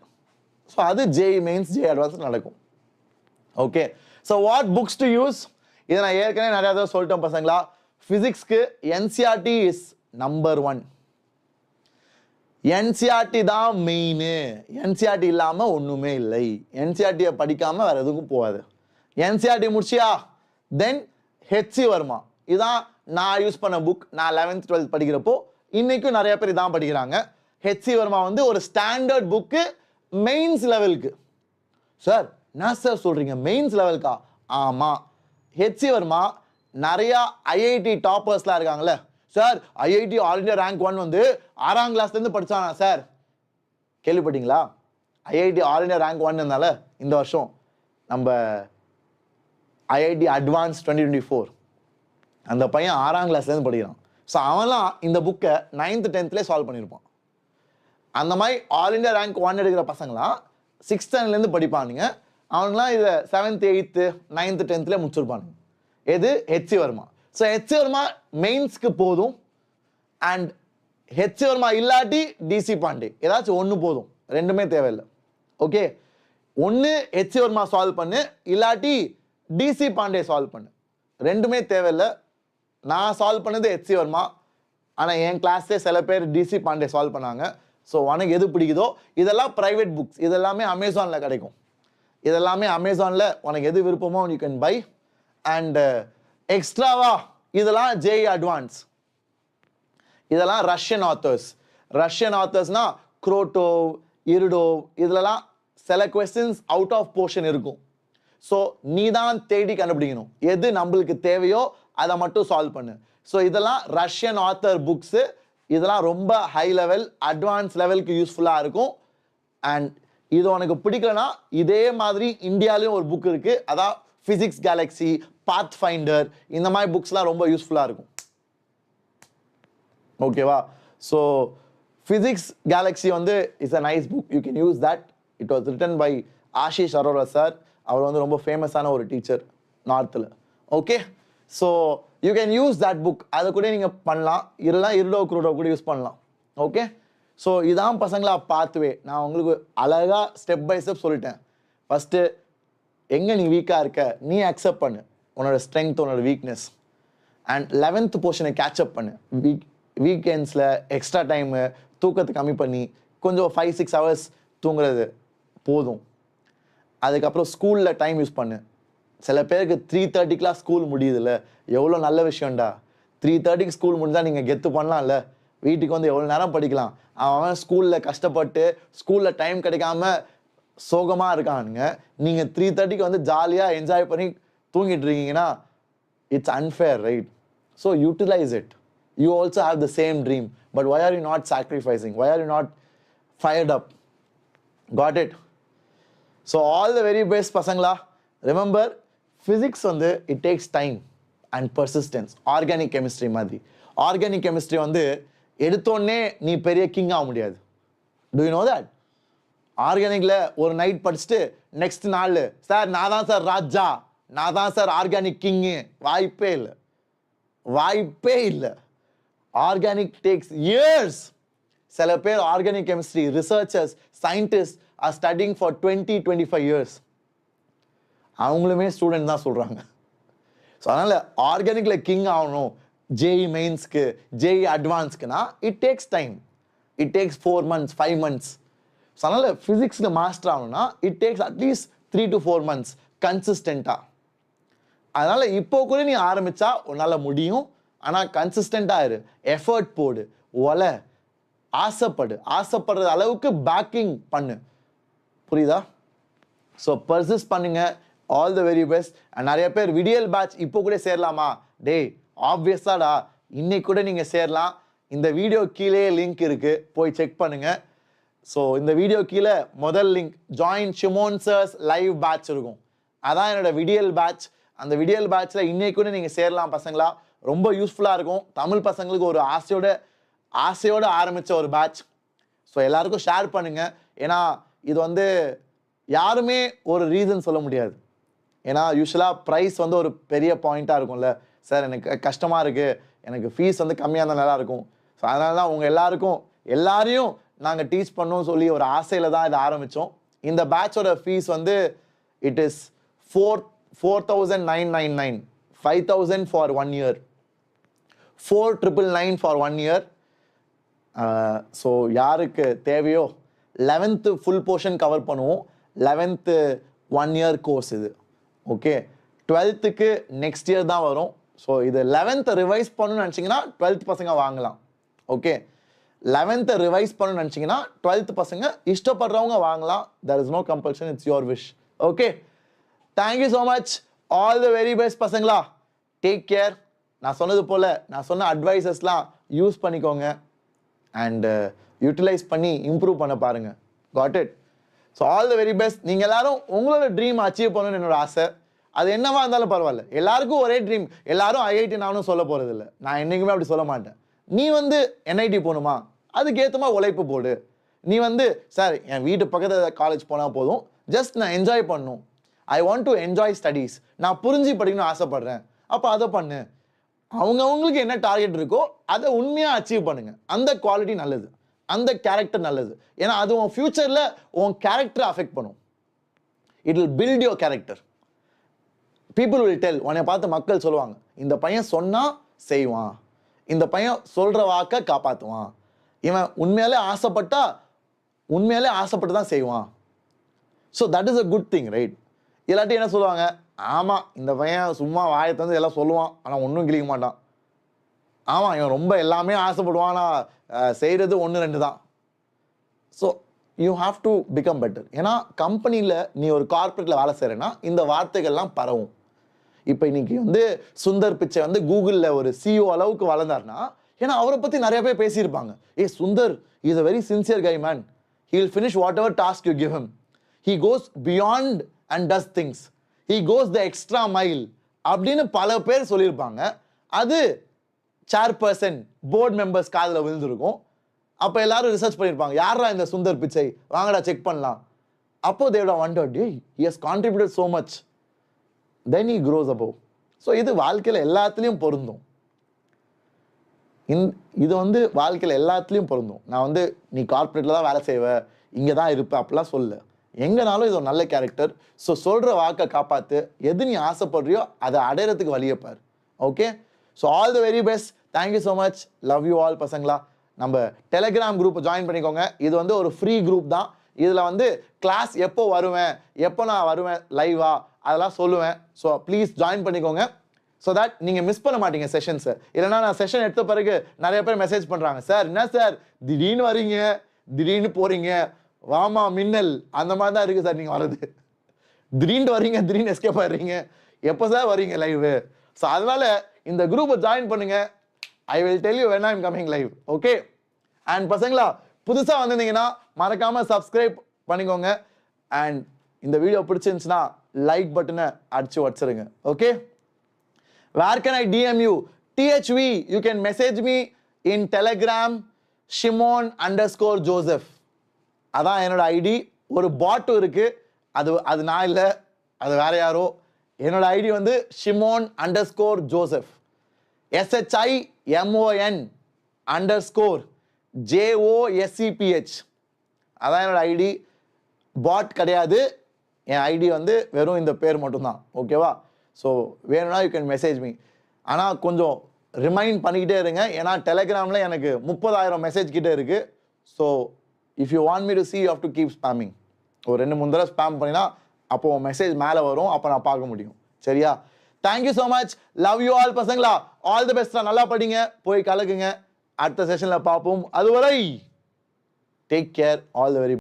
ஸோ அது ஜேஇ மெயின்ஸ், ஜேஇ அட்வான்ஸ் நடக்கும். Okay, so what books to use? இதை நான் ஏற்கனவே நிறையா தடவை சொல்லிட்டேன் பசங்களா. ஃபிசிக்ஸ்க்கு என்சிஆர்டி இஸ் நம்பர் 1. என்சிஆர்டி தான் மெயின். என்சிஆர்டி இல்லாமல் ஒன்றுமே இல்லை. என்சிஆர்டியை படிக்காமல் வேறு எதுக்கும் போகாது. என்சிஆர்டி முடிச்சியா, தென் ஹெச்சி வர்மா. இதான் நான் யூஸ் பண்ண புக். நான் 11th 12th படிக்கிறப்போ இன்னைக்கும் நிறைய பேர் இதான் படிக்கிறாங்க. ஹெச்சி வர்மா வந்து ஒரு ஸ்டாண்டர்ட் புக்கு மெயின்ஸ் லெவலுக்கு. சார் என்ன சார் சொல்கிறீங்க, மெயின்ஸ் லெவலுக்கா? ஆமாம், ஹெச்சி வர்மா நிறையா ஐஐடி டாப்பர்ஸ்லாம் இருக்காங்களே sir. IIT all India rank 1 வந்து 6ஆம் கிளாஸ்லேருந்து படித்தானா சார்? கேள்விப்பட்டீங்களா? ஐஐடி ஆல் இண்டியா ரேங்க் 1 இருந்தால இந்த வருஷம் நம்ம ஐஐடி அட்வான்ஸ் 2024 அந்த பையன் 6ஆம் கிளாஸ்லேருந்து படிக்கிறான். ஸோ அவன்லாம் இந்த புக்கை 9th 10th சால்வ் பண்ணியிருப்பான். அந்த மாதிரி ஆல் இண்டியா ரேங்க் 1 எடுக்கிற பசங்களாம் 6th standardலேருந்து படிப்பானுங்க. அவனுங்களாம் இதை 7th 8th 9th 10th முடிச்சிருப்பானுங்க. எது? H C Verma. So H C Verma மெயின்ஸ்க்கு போதும். அண்ட் ஹெச்சி வர்மா இல்லாட்டி டிசி பாண்டே ஏதாச்சும் ஒன்று போதும், ரெண்டுமே தேவையில்லை. ஓகே, ஒன்று ஹெச்சி வர்மா சால்வ் பண்ணு, இல்லாட்டி டிசி பாண்டே சால்வ் பண்ணு, ரெண்டுமே தேவையில்லை. நான் சால்வ் பண்ணது ஹெச்சி வர்மா, ஆனால் என் கிளாஸ்லேயே சில பேர் டிசி பாண்டே சால்வ் பண்ணாங்க. ஸோ உனக்கு எது பிடிக்குதோ. இதெல்லாம் ப்ரைவேட் புக்ஸ், இதெல்லாமே அமேசானில் கிடைக்கும். இதெல்லாமே அமேசானில் உனக்கு எது விருப்பமோ யூ கேன் பை. அண்ட் எக்ஸ்ட்ராவா இதெல்லாம் ஜேஇ அட்வான்ஸ், இதெல்லாம் ரஷ்யன் ஆத்தர்ஸ். ரஷ்யன் ஆத்தர்ஸ்னா குரோட்டோவ், இருடோவ், இதுலலாம் சில கொஸ்டின்ஸ் அவுட் ஆஃப் போர்ஷன் இருக்கும். ஸோ நீ தான் தேடி கண்டுபிடிக்கணும், எது நம்மளுக்கு தேவையோ அதை மட்டும் சால்வ் பண்ணு. ஸோ இதெல்லாம் ரஷ்யன் ஆத்தர் புக்ஸு. இதெல்லாம் ரொம்ப ஹை லெவல், அட்வான்ஸ் லெவலுக்கு யூஸ்ஃபுல்லாக இருக்கும். அண்ட் இது உனக்கு பிடிக்கலனா இதே மாதிரி இந்தியாலையும் ஒரு புக் இருக்குது, அதான் ஃபிசிக்ஸ் கேலக்ஸி, பாத் ஃபைண்டர், இந்த மாதிரி புக்ஸ்லாம் ரொம்ப யூஸ்ஃபுல்லாக இருக்கும். ஓகேவா? ஸோ ஃபிசிக்ஸ் கேலக்ஸி வந்து is a nice book, you can use that. It was written by Ashish Arora sir. அவர் வந்து ரொம்ப ஃபேமஸான ஒரு டீச்சர் நார்த்தில். Okay, so you can use that book. அதை கூட நீங்கள் பண்ணலாம், இல்லைனா இருடோ குரூடோ கூட யூஸ் பண்ணலாம். ஓகே, ஸோ இதான் பசங்களா பாத்வே. நான் உங்களுக்கு அழகாக ஸ்டெப் பை ஸ்டெப் சொல்லிட்டேன். ஃபஸ்ட்டு எங்கே நீ வீக்காக இருக்க நீ அக்செப்ட் பண்ணு, உன்னோட ஸ்ட்ரென்த், உன்னோட வீக்னஸ். அண்ட் 11th போர்ஷனை கேட்சப் பண்ணு. வீக்கெண்ட்ஸில் எக்ஸ்ட்ரா டைமு, தூக்கத்தை கம்மி பண்ணி கொஞ்சம் 5-6 hours தூங்குறது போதும். அதுக்கப்புறம் ஸ்கூலில் டைம் யூஸ் பண்ணு. சில பேருக்கு 3:30 ஸ்கூல் முடியுதுல்ல, எவ்வளோ நல்ல விஷயம்டா. 3:30 ஸ்கூல் முடிஞ்சால் நீங்கள் கெத்து பண்ணலாம்ல, வீட்டுக்கு வந்து எவ்வளோ நேரம் படிக்கலாம். அவன் ஸ்கூலில் கஷ்டப்பட்டு ஸ்கூலில் டைம் கிடைக்காம சோகமாக இருக்கானுங்க. நீங்கள் 3:30 வந்து ஜாலியாக என்ஜாய் பண்ணி தூங்கிட்டு இருக்கீங்கன்னா it's unfair, right? So utilise it. You also have the same dream, but why are you not sacrificing? Why are you not fired up? Got it? So all the very best pasangla. Remember, physics வந்து it takes time and persistence. Organic chemistry மாதிரி. Organic chemistry வந்து எடுத்தோடனே நீ பெரிய king ஆக முடியாது. Do you know that? ஆர்கானிக்ல ஒரு night படிச்சுட்டு நெக்ஸ்ட் நாள் சார் நான் தான் சார் ராஜா, நான் தான் சார் ஆர்கானிக் கிங்கு, வாய்ப்பே இல்லை, வாய்ப்பே இல்லை. Organic takes years. சில பேர் organic chemistry researchers, scientists are studying for 20-25 years. அவங்களுமே ஸ்டூடெண்ட் தான் சொல்கிறாங்க. ஸோ அதனால் ஆர்கானிக்ல கிங் ஆகணும் ஜேஇ மெயின்ஸ்க்கு, ஜேஇ அட்வான்ஸ்க்குனா it takes time. It takes 4 months 5 months. So அதனால் ஃபிசிக்ஸில் மாஸ்டர் ஆகணும்னா it takes at least 3 to 4 months கன்சிஸ்டண்ட்டாக. அதனால் இப்போ கூட நீ ஆரம்பித்தா உன்னால் முடியும். ஆனால் கன்சிஸ்டண்ட்டாக இரு, எஃபர்ட் போடு, ஆசைப்படு, ஆசைப்படுற அளவுக்கு பேக்கிங் பண்ணு. புரியுதா? ஸோ பர்சிஸ்ட் பண்ணுங்க. All the very best. And நிறைய பேர் விடியல் பேட்ச் இப்போ கூட சேரலாமா? டேய் ஆப்வியஸாடா, இன்னைக்கு கூட நீங்கள் சேரலாம். இந்த வீடியோ கீழே லிங்க் இருக்கு, போய் செக் பண்ணுங்க. ஸோ இந்த வீடியோ கீழே முதல் லிங்க் ஜாயின் ஷிமோன் சர்ஸ் லைவ் பேட்ச் இருக்கும். அதான் என்னோட விடியல் பேட்ச். அந்த விடியல் பேட்ச்சில் இன்னைக்கு கூட நீங்கள் சேரலாம் பசங்களா. ரொம்ப யூஸ்ஃபுல்லாக இருக்கும். தமிழ் பசங்களுக்கு ஒரு ஆசையோடு ஆரம்பித்த ஒரு பேட்ச். ஸோ எல்லாருக்கும் ஷேர் பண்ணுங்க. ஏன்னா இது வந்து யாருமே ஒரு ரீசன் சொல்ல முடியாது. ஏன்னா யூஸ்வலாக ப்ரைஸ் வந்து ஒரு பெரிய பாயிண்ட்டாக இருக்கும்ல. சார் எனக்கு கஷ்டமாக இருக்குது, எனக்கு ஃபீஸ் வந்து கம்மியாக இருந்தால் நல்லா இருக்கும். ஸோ அதனால தான் உங்கள் எல்லாரையும் நாங்கள் டீச் பண்ணோம்னு சொல்லி ஒரு ஆசையில் தான் இதை ஆரம்பித்தோம். இந்த பேட்சோட ஃபீஸ் வந்து it is 4,999, 5,000 for 1 year, 4,999 for 1 year. So யாருக்கு தேவையோ 11th ஃபுல் போர்ஷன் கவர் பண்ணுவோம். 11th 1 year கோர்ஸ் இது. ஓகே, 12th நெக்ஸ்ட் இயர் தான் வரும். ஸோ இது 11th ரிவைஸ் பண்ணணும்னு நினச்சிங்கன்னா 12th பசங்க வாங்கலாம். ஓகே, 11th ரிவைஸ் பண்ணணும்னு நினச்சிங்கன்னா 12th பசங்க இஷ்டப்படுறவங்க வாங்கலாம். there is no compulsion, it's your wish. Okay, thank you so much. All the very best பசங்களா. Take care. நான் சொன்னது போல் நான் சொன்ன அட்வைசஸ்லாம் யூஸ் பண்ணிக்கோங்க அண்ட் யூட்டிலைஸ் பண்ணி இம்ப்ரூவ் பண்ண பாருங்கள். Got it? So all the very best. நீங்கள் எல்லாரும் உங்களோட ட்ரீம் அச்சீவ் பண்ணணும்னு என்னோட ஆசை. அது என்னவா இருந்தாலும் பரவாயில்ல. எல்லாருக்கும் ஒரே ட்ரீம். எல்லாரும் ஐஐடி நானும் சொல்ல போகிறது இல்லை. நான் என்றைக்குமே அப்படி சொல்ல மாட்டேன். நீ வந்து என்ஐடி போகணுமா, அதுக்கேற்றமா உழைப்பு போடு. நீ வந்து சார் என் வீட்டு பக்கத்தில் காலேஜ் போனால் போதும், ஜஸ்ட் நான் என்ஜாய் பண்ணணும், I want to enjoy studies, நான் புரிஞ்சு படிக்கணும்னு ஆசைப்படுறேன், அப்போ அதை பண்ணு. அவங்களுக்கு என்ன டார்கெட் இருக்கோ அதை உண்மையாக அச்சீவ் பண்ணுங்க. அந்த குவாலிட்டி நல்லது, அந்த கேரக்டர் நல்லது. ஏன்னா அது உன் ஃபியூச்சரில் உன் கேரக்டரை அஃபெக்ட் பண்ணும். It will build your character. People will tell. உன்னை பார்த்து மக்கள் சொல்லுவாங்க, இந்த பையன் சொன்னால் செய்வான், இந்த பையன் சொல்கிற வாக்கை காப்பாற்றுவான், இவன் உண்மையாலே ஆசைப்பட்டு தான் செய்வான். So that is a good thing, right? இல்லாட்டி என்ன சொல்லுவாங்க, ஆமாம் இந்த பையன் சும்மா வாயை தந்து எல்லாம் சொல்லுவான், ஆனால் ஒன்றும் கிளிக்க மாட்டான். ஆமாம் இவன் ரொம்ப எல்லாமே ஆசைப்படுவான், ஆனால் செய்கிறது 1-2 தான். So you have to become better. ஏன்னா கம்பெனியில் நீ ஒரு கார்பரேட்டில் வேலை செய்கிறேன்னா இந்த வார்த்தைகள்லாம் பரவும். இப்போ இன்னைக்கு வந்து சுந்தர் பிச்சை வந்து கூகுளில் ஒரு சிஇஓ அளவுக்கு வளர்ந்தார்னா, ஏன்னா அவரை பற்றி நிறைய பேர் பேசியிருப்பாங்க. Sundar is a very sincere guy man, he will finish what ever task you give him, he goes beyond and does things, he goes the extra mile அப்படின்னு பல பேர் சொல்லியிருப்பாங்க. அது சேர்பர்சன் போர்ட் மெம்பர்ஸ் காதில் விழுந்திருக்கும். அப்போ எல்லாரும் ரிசர்ச் பண்ணியிருப்பாங்க, யாரா இந்த சுந்தர் பிச்சை, வாங்கடா செக் பண்ணலாம். அப்போ they would have wondered, he has contributed so much. Then he grows above. So இது வாழ்க்கையில் எல்லாத்துலேயும் பொருந்தும். இது வந்து வாழ்க்கையில் எல்லாத்துலேயும் பொருந்தும். நான் வந்து நீ கார்பரேட்டில் தான் வேலை செய்வ, இங்கே தான் இருப்பேன் அப்படிலாம் சொல்ல. எங்கேனாலும் இது ஒரு நல்ல கேரக்டர். ஸோ சொல்கிற வாக்கை காப்பாற்று. எது நீ ஆசைப்படுறியோ அதை அடையிறதுக்கு வழியப்பார். Okay, so all the very best. Thank you so much. Love you all பசங்களா. நம்ம டெலிகிராம் குரூப்பை ஜாயின் பண்ணிக்கோங்க. இது வந்து ஒரு ஃப்ரீ குரூப் தான். இதில் வந்து கிளாஸ் எப்போ நான் வருவேன் லைவா அதெல்லாம் சொல்லுவேன். ஸோ ப்ளீஸ் ஜாயின் பண்ணிக்கோங்க. ஸோ தட் நீங்கள் மிஸ் பண்ண மாட்டீங்க செஷன்ஸை. இல்லைனா நான் செஷன் எடுத்த பிறகு நிறைய பேர் மெசேஜ் பண்ணுறாங்க, சார் என்ன சார் திடீர்னு வரீங்க திடீர்னு போகிறீங்க, வாமா மின்னல் அந்த மாதிரி தான் இருக்குது சார் நீங்கள் வர்றது. திடீர்னு வரீங்க திடீர்னு எஸ்கேப் ஆகிடுறீங்க, எப்போ சார் வரீங்க லைவு? ஸோ அதனால் இந்த குரூப்பை ஜாயின் பண்ணுங்கள். I will tell you when I'm coming live. Okay, and பசங்களா புதுசாக வந்திருந்தீங்கன்னா மறக்காமல் சப்ஸ்கிரைப் பண்ணிக்கோங்க. அண்ட் இந்த வீடியோ பிடிச்சிருந்துச்சுன்னா லைக் பட்டனை அடிச்சு வச்சிருங்க. Okay, where can I DM you? THV, you can message me in Telegram, Shimon_Joseph. அதான் என்னோட ஐடி. ஒரு பாட்டும் இருக்கு, அது நான் இல்லை, அது வேற யாரோ. என்னோட ஐடி வந்து Shimon_Joseph, SHIMON_JOSEPH. அதான் என்னோட ஐடி. பாட் கிடையாது, என் ஐடி வந்து வெறும் இந்த பேர் மட்டும்தான். ஓகேவா? ஸோ வேணும்னா யூ கேன் மெசேஜ் மீ. ஆனால் கொஞ்சம் ரிமைண்ட் பண்ணிக்கிட்டே இருங்க, ஏன்னா டெலிகிராமில் எனக்கு 30,000 மெசேஜ் கிட்டே இருக்குது. So if you want me to see, you have to keep spamming. ஒரு 2-3 தடவை ஸ்பேம் பண்ணினா அப்போ மெசேஜ் மேலே வரும், அப்போ நான் பார்க்க முடியும். சரியா? Thank you so much. Love you all பசங்களா. ஆல் தி பெஸ்டா. நல்லா படிங்க, போய் கலக்குங்க. அடுத்த செஷனில் பார்ப்போம். அதுவரை take care. All the very